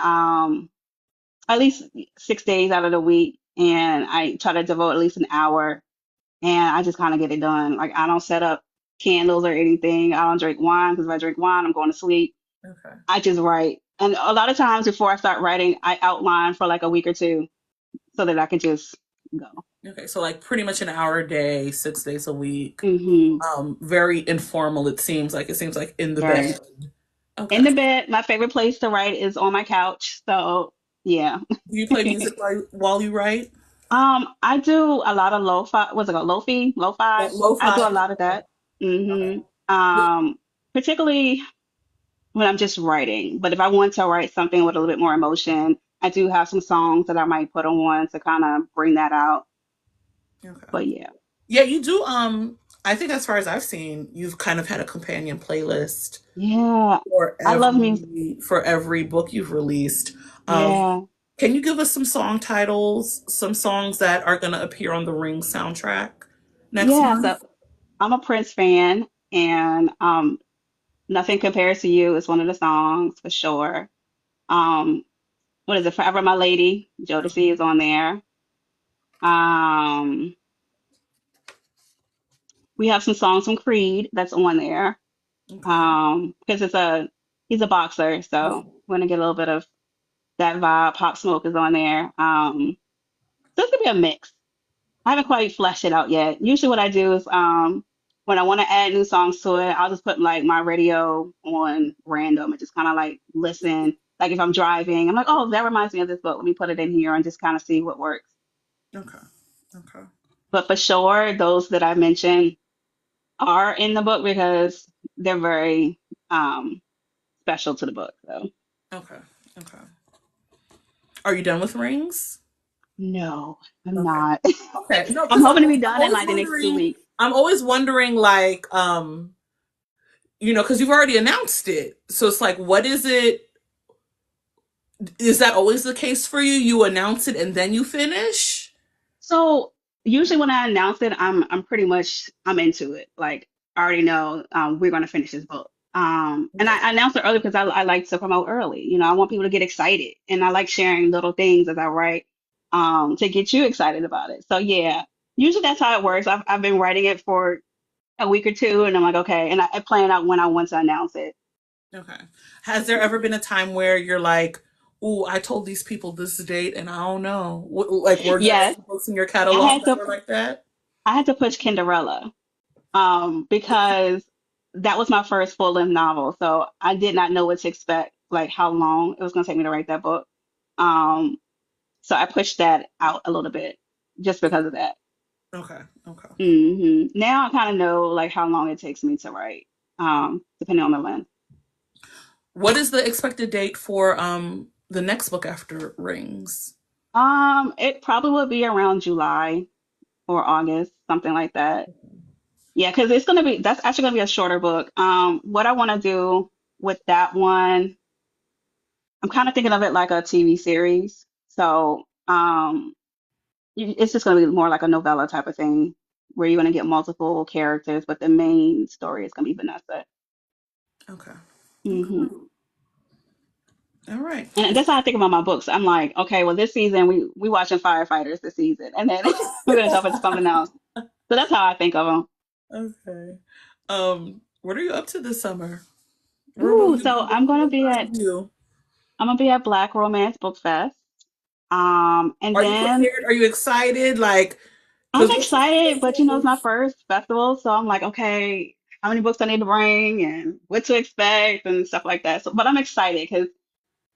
at least 6 days out of the week, and I try to devote at least an hour, and I just kind of get it done. Like I don't set up candles or anything. I don't drink wine because if I drink wine, I'm going to sleep. okay. I just write, and a lot of times before I start writing, I outline for like a week or two so that I can just go. Okay. So like pretty much an hour a day, 6 days a week. Hmm. Very informal it seems like in the Very. bed. Okay. In the bed, my favorite place to write is on my couch. So yeah. Do you play music while you write? I do a lot of lo-fi. What's it called? Yeah, Lo-fi. I do lo-fi. a lot of that. Okay. Hmm. Particularly when I'm just writing. But if I want to write something with a little bit more emotion, I do have some songs that I might put on to kind of bring that out. Okay. But yeah, Yeah, you do. I think as far as I've seen, you've kind of had a companion playlist yeah, for I love music. every book you've released. Um, Yeah, can you give us some song titles, some songs that are going to appear on the Ring soundtrack next yeah. month? So I'm a Prince fan, and "Nothing Compares to You" is one of the songs for sure. Um, what is it? "Forever My Lady." Jodeci is on there. Um, we have some songs from Creed that's on there. Okay. Because he's a boxer, so we're gonna get a little bit of that vibe. Pop Smoke is on there. So it's gonna be a mix. I haven't quite fleshed it out yet. Usually what I do is when I want to add new songs to it, I'll just put like my radio on random and just kind of like listen. Like if I'm driving, I'm like, oh, that reminds me of this book. Let me put it in here and just kind of see what works. Okay. Okay. But for sure, those that I mentioned are in the book because they're very special to the book. So Okay. Okay. Are you done with Rings? no, I'm Okay. not. Okay. No, I'm because hoping to be I'm done in always like the next two wondering. weeks. I'm always wondering, like, because you've already announced it, so it's like, what is it? Is that always the case for you? You announce it and then you finish? So usually when I announce it, I'm pretty much I'm into it. Like I already know we're gonna finish this book. And Okay. I announced it early because I like to promote early. You know, I want people to get excited, and I like sharing little things as I write to get you excited about it. So yeah, usually that's how it works. I've been writing it for a week or two, and I'm like, okay, and I plan out when I want to announce it. Okay. Has there ever been a time where you're like, "Ooh, I told these people this date, and I don't know." Like, were there Yes, any books in your I catalog had that to were like that? I had to push Cinderella because that was my first full length novel. So I did not know what to expect, like how long it was going to take me to write that book. Um, so I pushed that out a little bit just because of that. Okay. Okay. Now I kind of know like how long it takes me to write, depending on the length. What is the expected date for the next book after Rings? It probably would be around July or August, something like that. Yeah, because that's actually gonna be a shorter book. What I want to do with that one, I'm kind of thinking of it like a TV series. So, it's just going to be more like a novella type of thing where you're going to get multiple characters, but the main story is going to be Vanessa. Okay. Okay. Hmm. All right. And that's how I think about my books. I'm like, okay, well, this season we watching firefighters this season, and then we're gonna jump into something else. So that's how I think of them. Okay. What are you up to this summer? Where will Ooh, you be? so What will find you? I'm gonna be at Black Romance Book Fest. And Are you then prepared? Are you excited? Like, I'm because what's the excited, but you know, it's my thing first festival, so I'm like, okay, how many books I need to bring and what to expect and stuff like that. So, but I'm excited because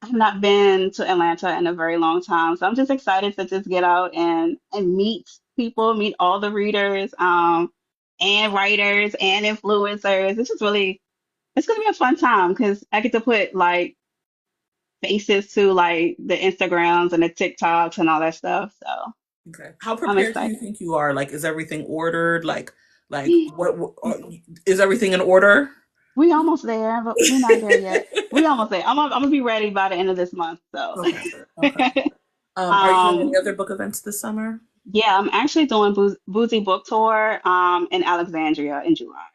I've not been to Atlanta in a very long time, so I'm just excited to just get out and meet people, meet all the readers, and writers and influencers. It's gonna be a fun time because I get to put like faces to like the Instagrams and the TikToks and all that stuff. So Okay. How I'm prepared do you excited. think you are? Like, is everything ordered? Like is everything in order? We almost there, but we're not there yet. We almost there. I'm gonna be ready by the end of this month. So, Okay. Okay. Are you doing any um, other book events this summer? yeah, I'm actually doing Boozy Book Tour in Alexandria in July.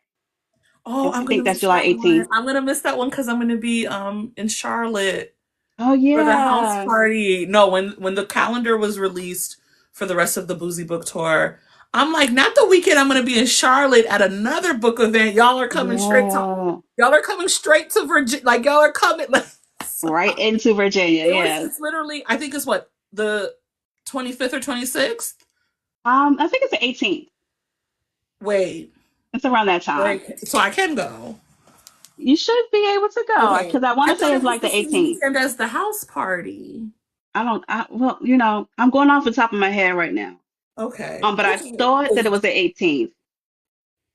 Oh, I I'm gonna think that's miss July that one. 18th. I'm gonna miss that one because I'm gonna be in Charlotte Oh for the house yeah, party. No, when the calendar was released for the rest of the Boozy Book Tour, I'm like, not the weekend I'm gonna be in Charlotte at another book event. yeah, Y'all are coming straight to Virginia. Like y'all are coming like right into Virginia. Yes. it's literally I think it's what the 25th or 26th. I think it's the 18th. Wait, It's around that time. so I can go. You should be able to go Okay, because I want I to say thought it's it was like the the same 18th. weekend as the house party. Well, you know, I'm going off the top of my head right now. Okay, But I okay. thought that it was the 18th.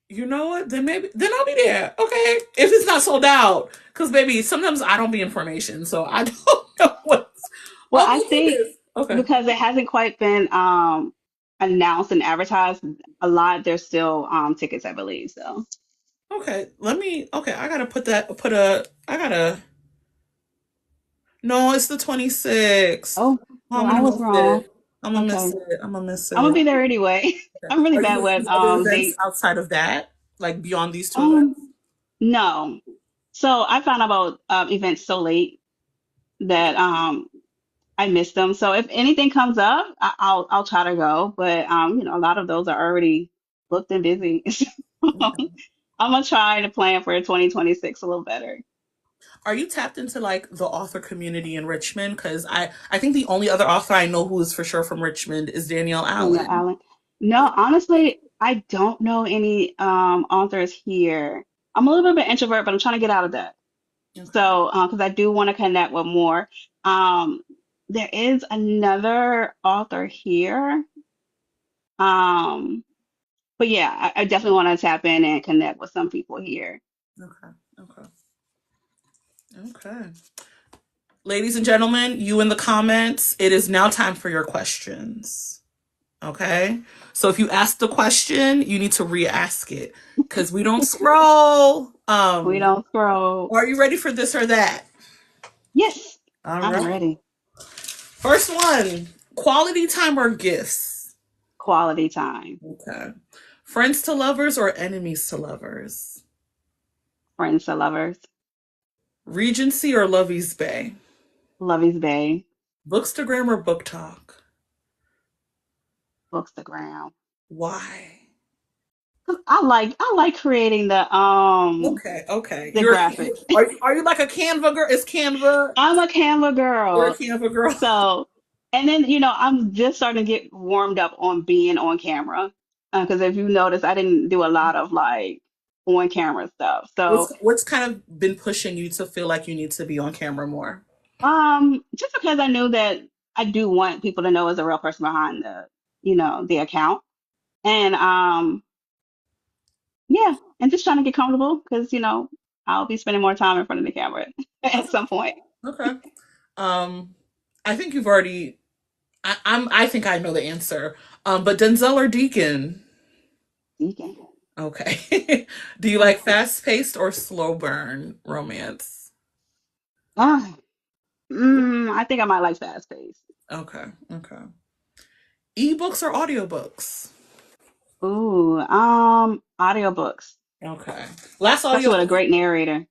You know what? Then I'll be there. Okay, if it's not sold out, because baby, sometimes I don't be information, so I don't know what's. Well, Oh I my think goodness. Okay. because it hasn't quite been announced and advertised a lot, there's still tickets, I believe. So, Okay. Okay, I gotta put that. Put a. I gotta. No, it's the 26th. oh, Oh, I'm well, I gonna was miss wrong. it. I'm gonna miss Okay. it. I'm gonna miss I'm gonna it. be there anyway. Okay. I'm really Are you bad doing with any other events dates. outside of that? Like beyond these two events? Um, no. So I found out about events so late that I missed them. So if anything comes up, I'll try to go. But you know, a lot of those are already booked and busy. I'm gonna try to plan for 2026 a little better. Are you tapped into like the author community in Richmond? Because I think the only other author I know who is for sure from Richmond is Danielle Danielle Allen. Allen. No, honestly, I don't know any authors here. I'm a little bit of an introvert, but I'm trying to get out of that. Okay. So, because I do want to connect with more. Um, there is another author here. Um, but yeah, I definitely want to tap in and connect with some people here. Okay. Okay. Okay. Ladies and gentlemen, you in the comments, it is now time for your questions. Okay. So if you ask the question, you need to re-ask it because we don't scroll. We don't scroll. Are you ready for this or that? Yes, All I'm right. ready. First one, quality time or gifts? Quality time. Okay. Friends to lovers or enemies to lovers? Friends to lovers. Regency or Lovey's Bay? Lovey's Bay. Bookstagram or book talk? Bookstagram. Why? I like creating Okay, okay. the graphics. Are you like a Canva girl? Is Canva I'm a Canva you're a girl. Canva girl? So, and then, you know, I'm just starting to get warmed up on being on camera. Because if you notice, I didn't do a lot of like on camera stuff. So, What's kind of been pushing you to feel like you need to be on camera more? just because I knew that I do want people to know as a real person behind the account. And yeah, and just trying to get comfortable because, I'll be spending more time in front of the camera at Okay. some point. Okay. Um, I think you've already. I think I know the answer. But Denzel or Deacon? Deacon. Okay. Do you like fast paced or slow burn romance? Ah, I think I might like fast paced. Okay. Okay. Ebooks or audiobooks? Ooh, audiobooks, Okay. Last especially with a audiobook. great narrator.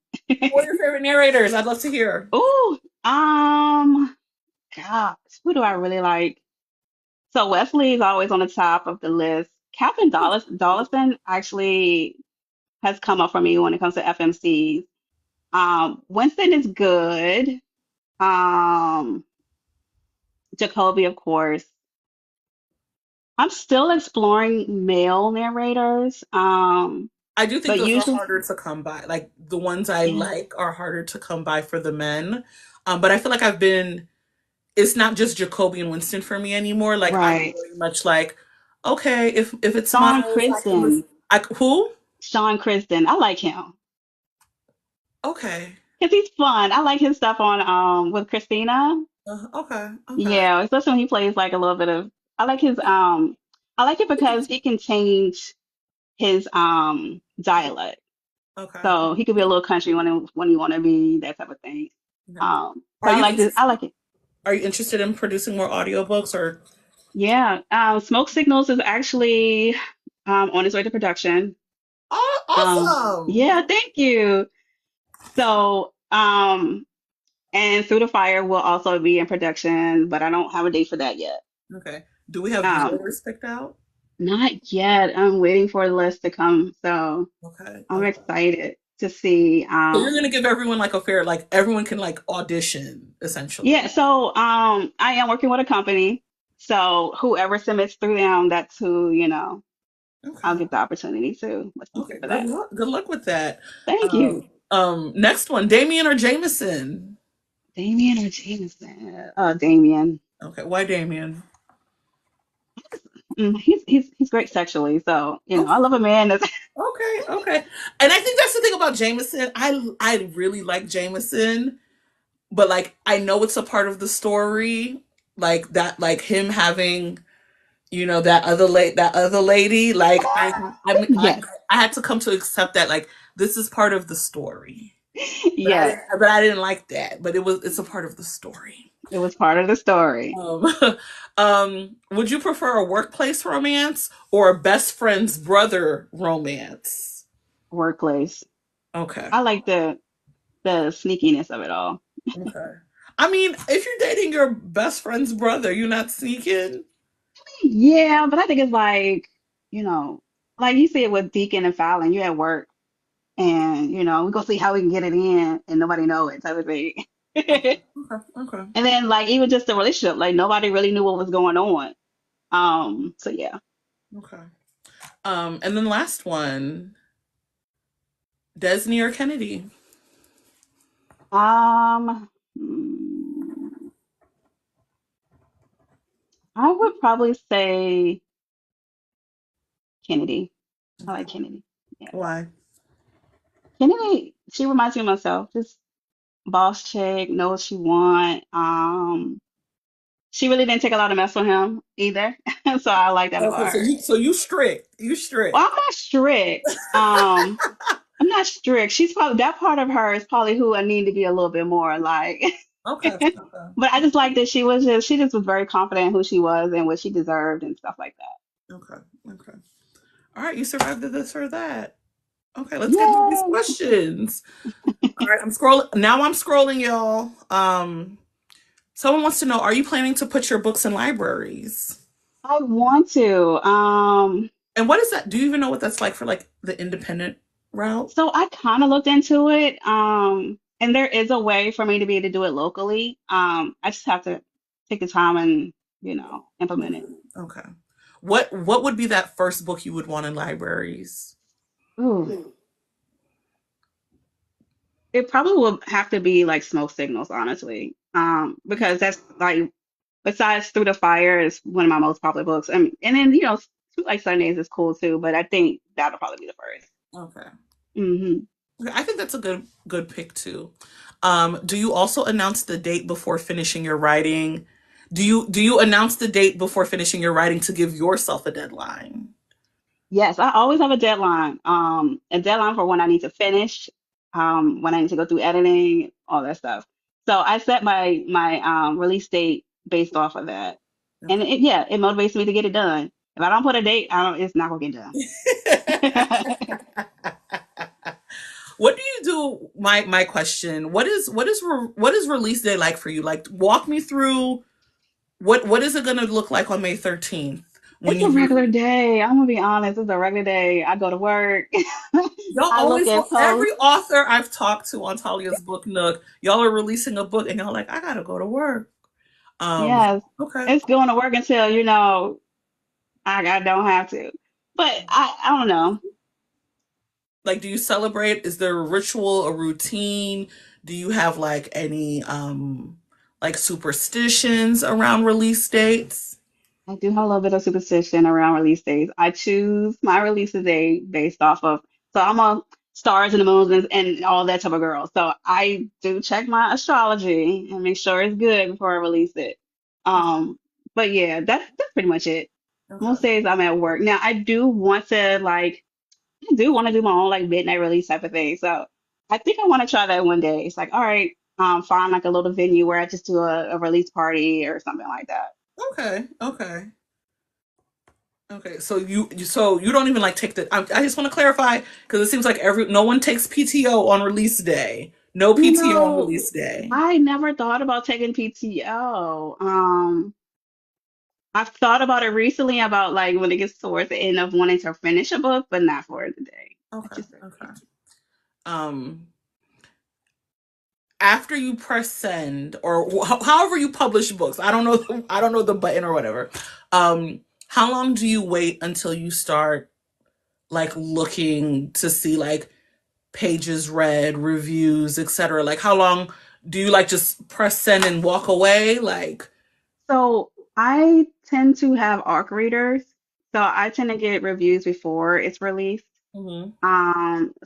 What are your favorite narrators? I'd love to hear. Ooh, Um, gosh, who do I really like? So Wesley is always on the top of the list. Captain Dollison actually has come up for me when it comes to FMCs. Winston is good. Um, Jacoby, of course. I'm still exploring male narrators. I do think But those are usually, harder to come by. Like the ones I yeah, like are harder to come by for the men. But I feel like it's not just Jacoby and Winston for me anymore. Like I'm right. very much like, okay, if it's Sean Miles, I can listen. Kristen. Who? Sean Kristen. I like him Okay. because he's fun. I like his stuff on with Christina. Okay. Okay. Yeah, especially when he plays like a little bit of. I like his I like it because he can change his dialect. Okay. So he could be a little country when he want to be that type of thing. Okay. So Are I you like this. I interested? like it. Are you interested in producing more audiobooks or? Yeah. Smoke Signals is actually on its way to production. Oh, awesome. Yeah, thank you. So, and Through the Fire will also be in production, but I don't have a date for that yet. Okay. Do we have Um, narrators picked out? Not yet. I'm waiting for the list to come, so Okay. I'm Okay. excited to see. So you're gonna give everyone like a fair, like everyone can like audition essentially. Yeah, so I am working with a company, so whoever submits through them, that's who, I'll Okay. get the opportunity to listen to Okay. for Good that. luck. Good luck with that. Thank you. Next one, Damien or Jameson? Damien or Jameson? Damien. Okay. Why Damien? He's great sexually, so Okay. I love a man that's Okay. Okay. And I think that's the thing about Jameson. I really like Jameson, but like I know it's a part of the story, like that, like him having that other lady. Like I mean yes, I had to come to accept that like this is part of the story. yes, But I didn't like that. But it's a part of the story. it was part of the story. Um, would you prefer a workplace romance or a best friend's brother romance? Workplace. Okay. I like the sneakiness of it all. Okay. I mean, if you're dating your best friend's brother, you're not sneaking. Yeah, but I think it's like, you know, like you see it with Deacon and Fallon. You're at work and, we go see how we can get it in and nobody know it type of thing. Okay. Okay. Okay. And then like even just the relationship, like nobody really knew what was going on. So yeah. Okay. And then last one, Desney or Kennedy? Hmm, I would probably say Kennedy. I Okay. like Kennedy. Yeah. Why? Kennedy, she reminds me of myself. Just boss chick, know what she want. She really didn't take a lot of mess with him either. So I like that Okay, about her. so you strict. You Well, strict. I'm not strict. I'm not strict. She's probably that part of her is probably who I need to be a little bit more like. Okay. Okay. But I just like that she just was very confident in who she was and what she deserved and stuff like that. Okay. Okay. All right, you survived this or that. Okay, let's get into these Yay! questions. All right, I'm scrolling. Now I'm scrolling, y'all. Someone wants to know, are you planning to put your books in libraries? I want to. And what is that? Do you even know what that's like for like the independent route? So I kind of looked into it. And there is a way for me to be able to do it locally. I just have to take the time and, implement it. Okay. What would be that first book you would want in libraries? Ooh. It probably will have to be like Smoke Signals, honestly. Because that's like besides Through the Fire is one of my most popular books. And then Sweet Like Sundays is cool too, but I think that'll probably be the first. Okay. Hmm. Okay, I think that's a good pick too. Do you also announce the date before finishing your writing? Do you announce the date before finishing your writing to give yourself a deadline? Yes, I always have a deadline for when I need to finish, when I need to go through editing, all that stuff. So I set my release date based off of that, and Okay. it motivates me to get it done. If I don't put a date, it's not gonna get done. What do you do my question, what is release day like for you? Like, walk me through what is it going to look like on May 13th when It's a you regular day. I'm gonna be honest. It's a regular day. I go to work. y'all I look always, at every posts. author I've talked to on Talia's Book Nook, y'all are releasing a book and y'all like, I gotta go to work. Um, Yes, okay. it's going to work until I don't have to. But I don't know. Like, do you celebrate? Is there a ritual, a routine? Do you have like any like superstitions around release dates? I do have a little bit of superstition around release days. I choose my release date based off of, so I'm a stars and the moons and all that type of girl. So I do check my astrology and make sure it's good before I release it. Um, but yeah, that's pretty much it. Okay. Most days I'm at work. Now I do want to do my own like midnight release type of thing. So I think I want to try that one day. It's like, all right, find like a little venue where I just do a release party or something like that. Okay. Okay. Okay. So you don't even like take the. I just want to clarify because it seems like no one takes PTO on release day. No You PTO on know, release day. I never thought about taking PTO. I've thought about it recently about like when it gets towards the end of wanting to finish a book, but not for the day. I Okay. just Okay. Um, after you press send or however you publish books, I don't know. I don't know the button or whatever. How long do you wait until you start like looking to see like pages read, reviews, etc.? Like, how long do you like just press send and walk away? Like, so I tend to have ARC readers, so I tend to get reviews before it's released. mhm,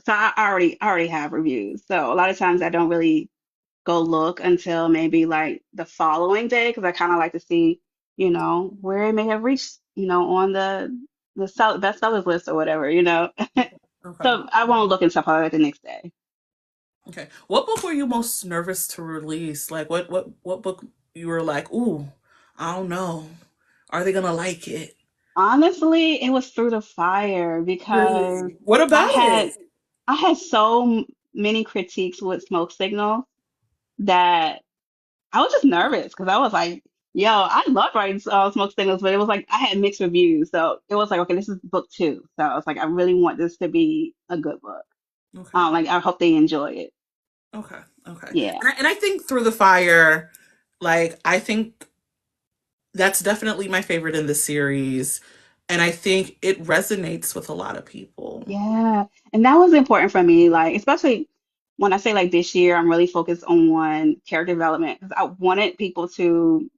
So I already have reviews. So a lot of times I don't really go look until maybe like the following day because I kind of like to see, where it may have reached, on the bestsellers list or whatever. okay, So I won't look until probably the next day. okay. What book were you most nervous to release? Like, what book you were like, ooh, I don't know, are they gonna like it? Honestly, it was Through the Fire because Really? What I about had it? I had so many critiques with smoke signals that I was just nervous because I was like, yo, I love writing smoke signals, but it was like I had mixed reviews. So it was like, okay, this is book two. So I was like, I really want this to be a good book. Okay, Like I hope they enjoy it. okay, okay. Yeah. And I think Through the Fire, like, I think that's definitely my favorite in the series. And I think it resonates with a lot of people. Yeah. And that was important for me, like, especially when I say like this year, I'm really focused on character development because I wanted people to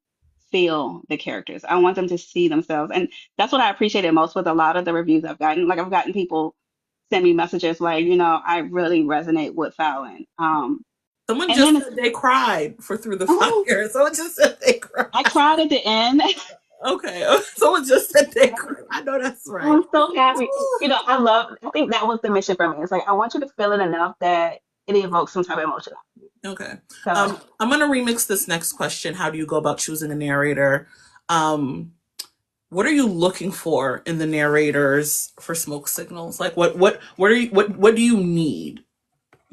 feel the characters. I want them to see themselves. And that's what I appreciated most with a lot of the reviews I've gotten. Like I've gotten people send me messages like, I really resonate with Fallon. Someone And just then it's, said they cried for Through the oh, Fire. Someone just said they cried. I cried at the end. Okay. Someone just said they cried. I know that's Oh, right. I'm so happy. I think that was the mission for me. It's like I want you to feel it enough that it evokes some type of emotion. Okay. So I'm gonna remix this next question. How do you go about choosing a narrator? Um, what are you looking for in the narrators for Smoke Signals? Like, what do you need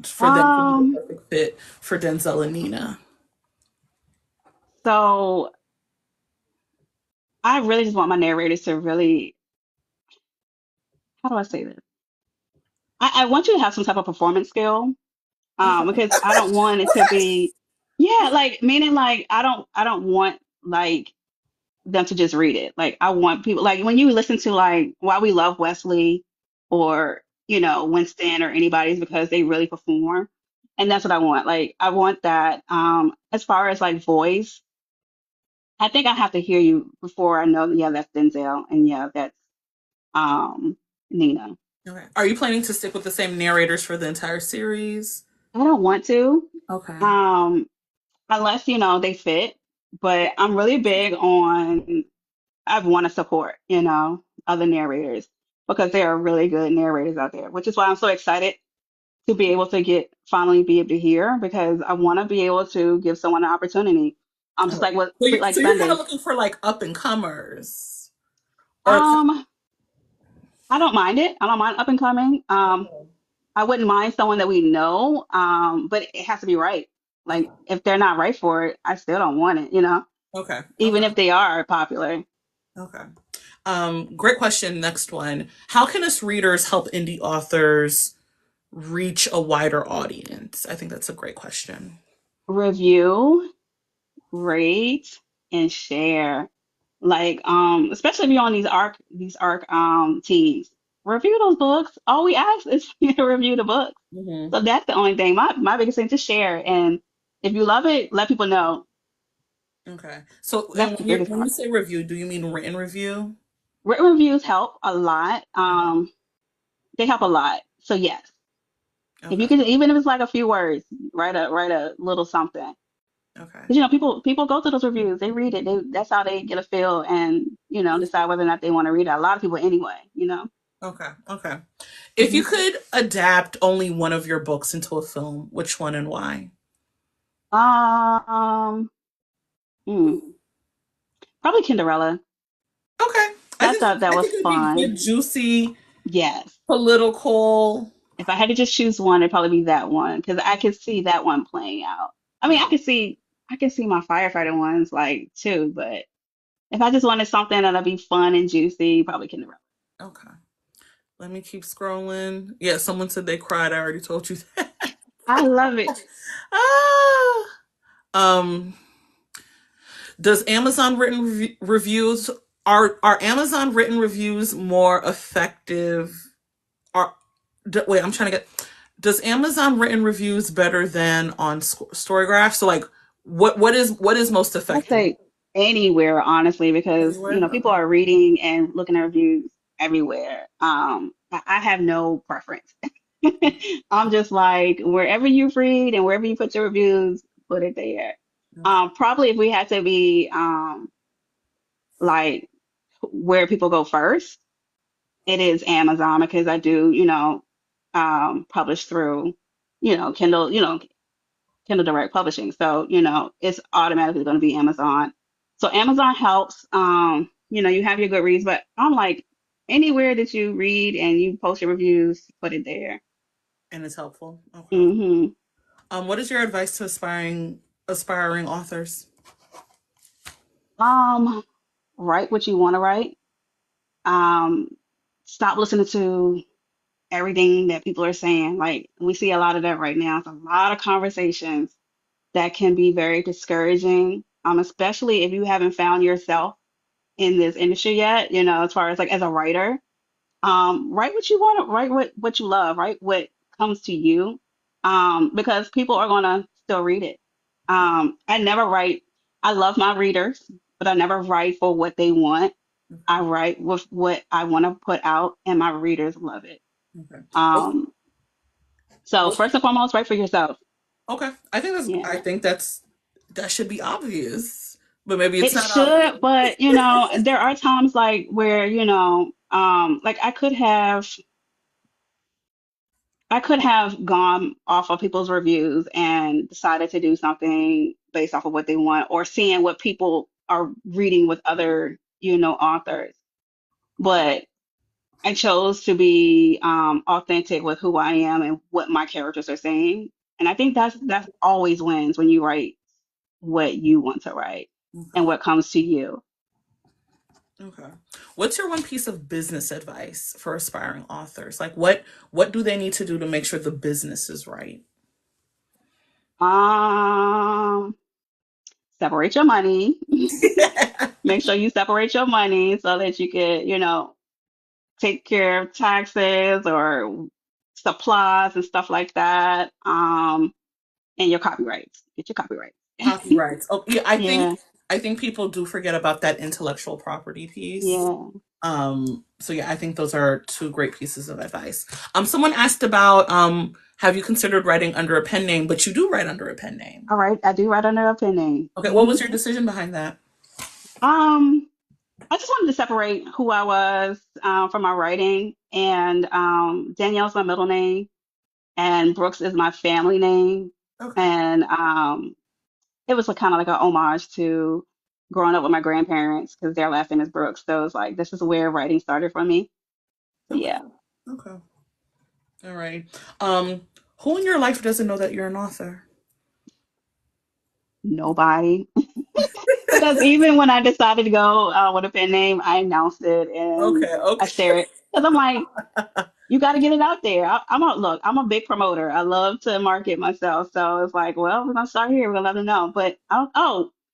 for them to be the um perfect fit for Denzel and Nina? so I really just want my narrators to really, how do I say this? I want you to have some type of performance skill. Okay. Because I don't want it to be, yeah, like meaning like I don't want like them to just read it. Like I want people like when you listen to like Why We Love Wesley or Winston or anybody's because they really perform. And that's what I want. Like I want that. As far as like voice, I think I have to hear you before I know, yeah, that's Denzel and yeah, that's um Nina. Okay. Are you planning to stick with the same narrators for the entire series? I don't want to. Okay. Um Unless they fit, but I'm really big on I want to support, other narrators because there are really good narrators out there, which is why I'm so excited to be able to finally be able to hear because I want to be able to give someone an opportunity. Just Okay. like what So Sweet Like you're kind of Sunday. looking for like up and comers, or Um, I don't mind it. I don't mind up and coming. I wouldn't mind someone that we know, but it has to be right. Like if they're not right for it, I still don't want it, Okay. Okay. even if they are popular. Okay. Great question. Next one. How can us readers help indie authors reach a wider audience? I think that's a great question. Review, rate, and share. Like, especially if you're on these ARC teams, review those books. All we ask is you to review the books. Hmm. So that's the only thing. My biggest thing to share. And if you love it, let people know. Okay. So, and That's the biggest when you part. say review, do you mean written review? Written reviews help a lot. Okay. They help a lot. So yes, if you Okay. can, even if it's like a few words, write a little something. Okay. Because people go to those reviews, they read it, that's how they get a feel and decide whether or not they want to read it. A lot of people anyway. Okay. Okay. If you hmm could adapt only one of your books into a film, which one and why? Um, hmm, Probably Cinderella. Okay. That that I was think it'd be fun. good, juicy, Yes. political. If I had to just choose one, it'd probably be that one because I could see that one playing out. I mean, Yeah. I could see my firefighter ones like too, but if I just wanted something that'll be fun and juicy, probably Cinderella. Okay. Let me keep scrolling. Yeah, someone said they cried. I already told you that. I love it. ah. Um, does Amazon written reviews are Amazon written reviews more effective? Are wait, I'm trying to get. Does Amazon written reviews better than on Storygraph? So like, what is most I'd effective? say anywhere, honestly, because Anywhere? people Okay. are reading and looking at reviews everywhere. I have no preference. I'm just like wherever you read and wherever you put your reviews, put it there. Okay. Probably if we had to be like where people go first, it is Amazon because I do, publish through, Kindle, Kindle Direct Publishing. So, it's automatically going to be Amazon. So Amazon helps. You have your good reads, but I'm like anywhere that you read and you post your reviews, put it there. And it's helpful. Okay. hmm What is your advice to aspiring authors? Um, Write what you want to write. Um, Stop listening to everything that people are saying. Like we see a lot of that right now. It's a lot of conversations that can be very discouraging. Especially if you haven't found yourself in this industry yet, as far as like as a writer. Write what you want to write, what you love, write what comes to you. Because people are gonna still read it. I never write, I love my readers, but I never write for what they want. I Okay. write with what I want to put out and my readers love it. Okay. Well, Um, so well, first and foremost, write for yourself. okay. I Yeah. think that should be obvious, but maybe it's It not obvious. should, but there are times like where, like I could have gone off of people's reviews and decided to do something based off of what they want or seeing what people are reading with other, authors. But I chose to be authentic with who I am and what my characters are saying. And I think that's always wins when you write what you want to write Okay. and what comes to you. Okay. What's your one piece of business advice for aspiring authors? Like what do they need to do to make sure the business is right? Um, Separate your money. Make sure you separate your money so that you can, take care of taxes or supplies and stuff like that. And your copyrights. Get your copyrights. Copyrights. Oh, yeah, Yeah, I think people do forget about that intellectual property piece. yeah. So yeah, I think those are two great pieces of advice. Someone asked about have you considered writing under a pen name, but you do write under a pen name. All right, I do write under a pen name. Okay, what was your decision behind that? Um, I just wanted to separate who I was from my writing, and Danielle's my middle name, and Brooks is my family name, Okay. and it was kind of like a homage to growing up with my grandparents because their last name is Brooks. So it's like this is where writing started for me. So Okay. yeah. Okay. All right. Um, who in your life doesn't know that you're an author? Nobody. Because even when I decided to go with a pen name, I announced it and Okay, I okay. share it. Because I'm like, you got to get it out there. Look, I'm a big promoter. I love to market myself. So it's like, well, we're going to start here. We're going to let them know. But,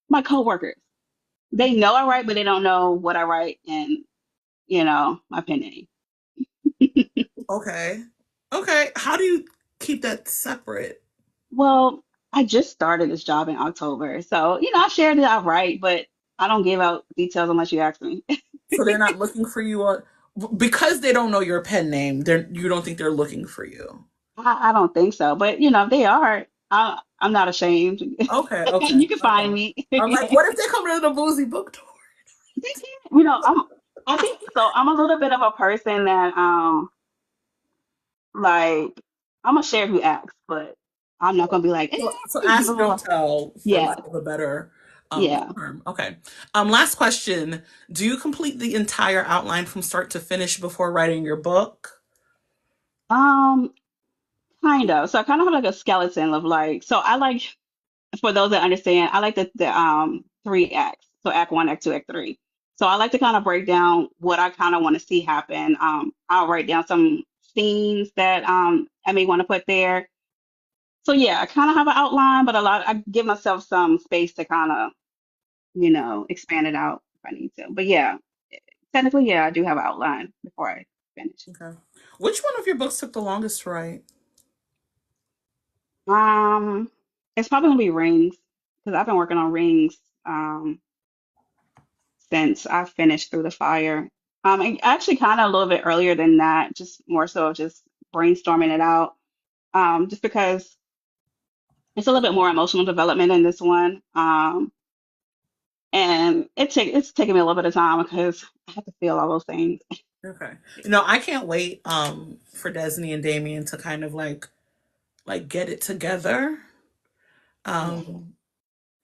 my coworkers, they know I write, but they don't know what I write and, my pen name. Okay. Okay. How do you keep that separate? Well, I just started this job in October. So, I shared it outright, but I don't give out details unless you ask me. So they're not looking for you on because they don't know your pen name. They're you don't think they're looking for you. I don't think so. But, if they are, I'm not ashamed. Okay, okay, You can find okay. me. I'm like, what if they come to the boozy book tour? They can, I think so. I'm a little bit of a person that, like, I'm gonna share who asks, but I'm not gonna be like, So hey, blah, ask, blah, don't blah. tell, for Yeah, lack of a better yeah. term. Okay. Last question. Do you complete the entire outline from start to finish before writing your book? Um, kind of. So I kind of have like a skeleton of like, so I like, for those that understand, I like the three acts. So act one, act two, act three. So I like to kind of break down what I kind of want to see happen. I'll write down some scenes that I may want to put there. So yeah, I kind of have an outline, but I give myself some space to kind of, expand it out if I need to. But yeah, technically, yeah, I do have an outline before I finish. Okay. Which one of your books took the longest to write? Um, it's probably gonna be rings because I've been working on rings um since I finished Through the Fire. And actually kind of a little bit earlier than that, just more so of just brainstorming it out. Just because it's a little bit more emotional development in this one. And it's taking me a little bit of time because I have to feel all those things. Okay. I can't wait for Desney and Damien to kind of like get it together. Yeah. Um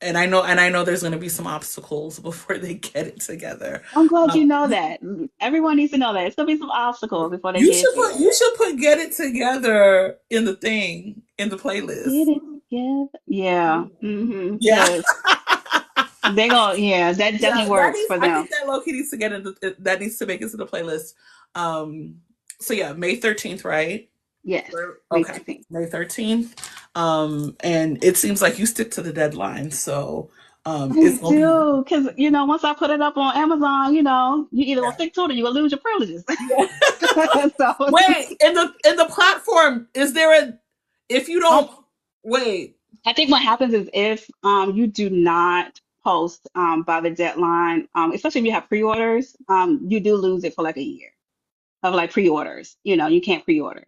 and I know there's going to be some obstacles before they get it together. I'm glad Um, you know that. Everyone needs to know that. It's gonna be some obstacles before they you get should it put together. you should put get it together in the Get playlist. it together. Yeah. Mm-hmm. Yeah. Because they go, yeah, that Yeah, definitely works for I think them. that low-key needs to get into that needs to make it to the playlist. Um so yeah, May 13th, right? Yes. May Okay. 13th. May 13th. And it seems like you stick to the deadline. So I it's gonna be do, because once I put it up on Amazon, you either gonna yeah. stick to it or you gonna lose your privileges. Yeah. So Wait, in the platform, is there a if you I, don't wait. I think what happens is if you do not post by the deadline, especially if you have pre-orders, you do lose it for like a year of like pre-orders. You can't pre-order.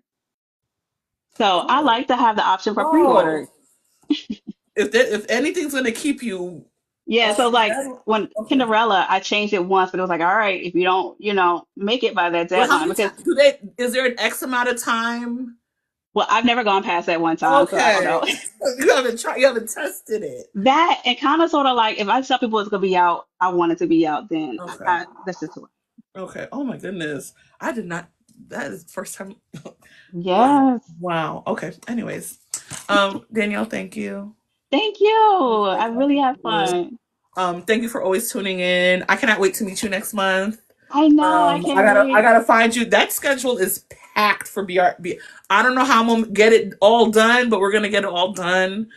So I Oh, like to have the option for oh. pre-orders. If anything's gonna keep you Yeah, so like that, when okay. Cinderella, I changed it once, but it was like, all right, if you don't, make it by that Well, how deadline, many because times do they is there an X amount of time? well, I've never gone past that one time, so I don't Okay. know. You haven't tested it. That and kind of sort of like if I tell people it's gonna be out, I want it to be out. Then Okay. that's just what. Okay. Oh my goodness. I did not that is the first time. Wow. Yes, Wow. Okay. Anyways. Danielle, thank you. thank you. I Great really talking to have you. fun. Thank you for always tuning in. I cannot wait to meet you next month. I know. I can't I wait. gotta find you. That schedule is packed for BRB. I don't know how I'm gonna get it all done, but we're gonna get it all done.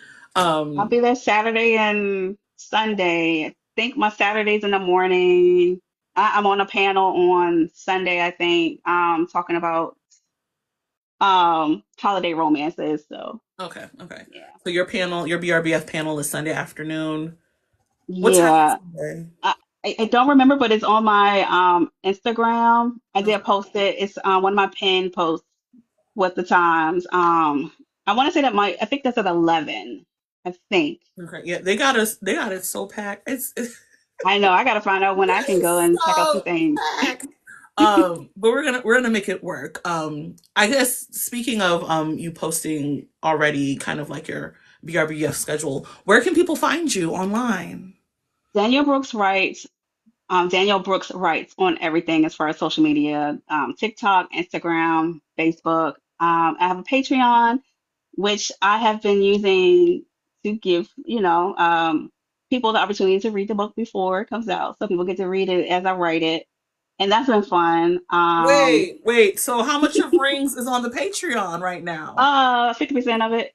I'll Um, be there Saturday and Sunday. I think my Saturday's in the morning. I'm on a panel on Sunday, I think, talking about holiday romances. So okay, okay. yeah. So your BRBF panel is Sunday afternoon. What time Yeah. on Sunday? I, I don't remember, but it's on my Instagram. I did post it. It's one of my pinned posts with the times. I want to say that I think that's at 11. I think. Okay, yeah, they got us. They got it so packed. It's I know. I got to find out when I can go it's and check out some so things. packed. But we're gonna make it work. I guess speaking of you posting already, kind of like your BRBF schedule. Where can people find you online? Danielle Brooks writes. Danielle Brooks writes on everything as far as social media, TikTok, Instagram, Facebook. I have a Patreon, which I have been using to give, people the opportunity to read the book before it comes out. So people get to read it as I write it. And that's been fun. Wait. So how much of Rings is on the Patreon right now? 50% of it.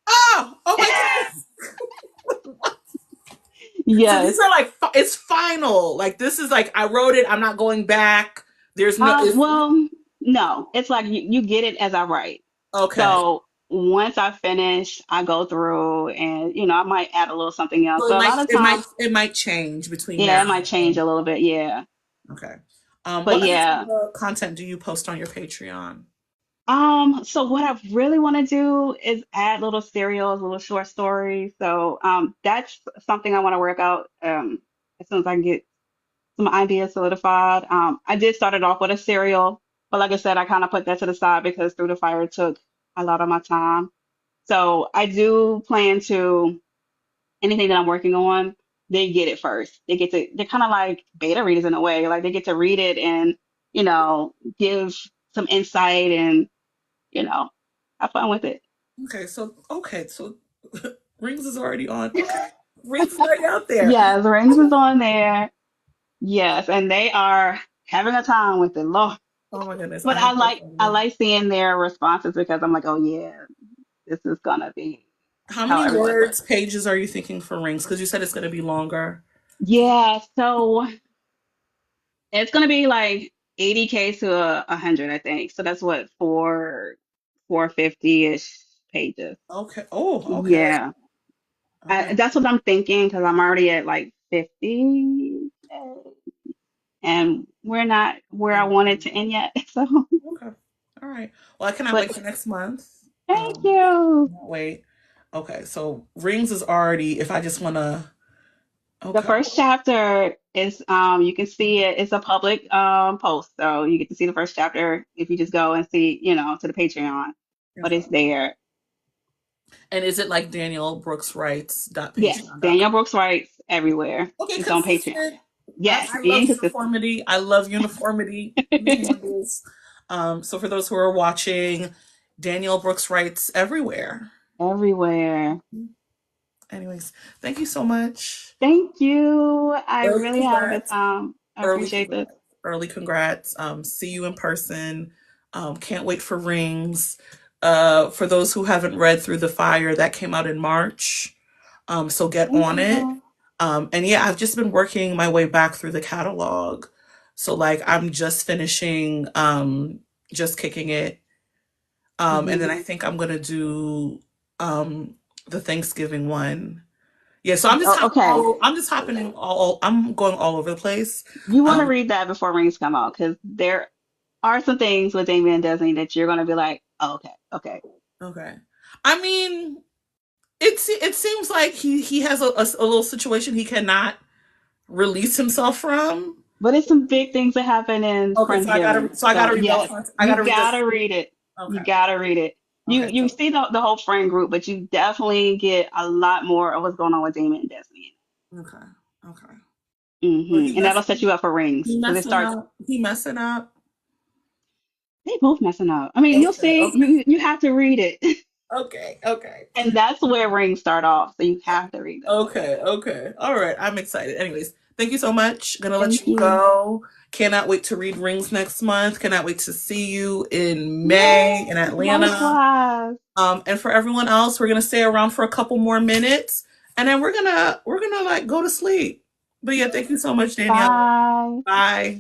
Oh my goodness. So these Yes. are like it's final. Like this is like I wrote it. I'm not going back. There's no. Well, no, it's like you get it as I write. Okay. So once I finish, I go through and, I might add a little something else. So But a lot of times, it might change between yeah, now it might change and a little bit. Yeah. okay. But What other type yeah. of content do you post on your Patreon? So what I really want to do is add little serials, little short stories. So that's something I want to work out as soon as I can get some ideas solidified. I did start it off with a serial, but like I said, I kind of put that to the side because Through the Fire took a lot of my time. So I do plan to anything that I'm working on, they get it first. They're kind of like beta readers in a way. Like they get to read it and, give some insight and, you know, have fun with it. Okay, so Rings is already on. Okay. Rings is already out there. Yes, Rings is on there. Yes, and they are having a time with it, Lord. Oh my goodness, But I am so I excited. like seeing their responses because I'm like, oh yeah, this is gonna be How how many everyone's like. words, pages are you thinking for Rings? Because you said it's going to be longer. Yeah, so it's gonna be like 80K to 100, I think. So that's what 450-ish pages. Okay. Oh, okay. Yeah, Okay. that's what I'm thinking because I'm already at like 50, and we're not where I wanted to end yet. So, Okay. All right. Well, I cannot but wait for next month. thank you. Cannot wait. Okay. So Rings is already, if I just want to, The okay. first chapter is you can see it. It's a public post, so you get to see the first chapter if you just go and see, to the Patreon. But Okay. it's there. And is it like Danielle Brooks writes dot Yes, patreon.com? Danielle Brooks writes everywhere. Okay, It's on Patreon. consistent. Yes, I love being consistent. uniformity. I love uniformity in the handles. So for those who are watching, Danielle Brooks writes everywhere. Everywhere. Anyways, thank you so much. Thank you. I Early really had a good congrats. time. I Early appreciate congrats. this. Early congrats. See you in person. Can't wait for Rings. For those who haven't read Through the Fire, that came out in March. So get Thank on it. you. And yeah, I've just been working my way back through the catalog. So like I'm just finishing just kicking it. And then I Hmm. think I'm gonna do the Thanksgiving one. Yeah, so I'm just Oh, okay. I'm just hopping in I'm going all over the place. You want to Um read that before Rings come out because there are some things with Damien and Disney that you're going to be like, oh, okay, okay. okay. I mean, it seems like he has a little situation he cannot release himself from. But it's some big things that happen in Okay, Friendsgiving. I So gotta read yes, Belafonte. I you gotta read gotta this. read it. You Okay. gotta read it. You Okay. you So see the whole friend group, but you definitely get a lot more of what's going on with Damon and Destiny. okay. Okay. Well, And that'll set you up for Rings he because it messing starts. up. He messing up. They both messing up. I mean, you'll Okay. see. Okay. You have to read it, Okay. Okay. and that's where Rings start off. So you have to read that. Okay. Okay. All right. I'm excited. Anyways, thank you so much. Gonna let Thank you you. go. Cannot wait to read Rings next month. Cannot wait to see you in May Yay! in Atlanta. Likewise. And for everyone else, we're gonna stay around for a couple more minutes, and then we're gonna like go to sleep. But yeah, thank you so much, Danielle. Bye. Bye.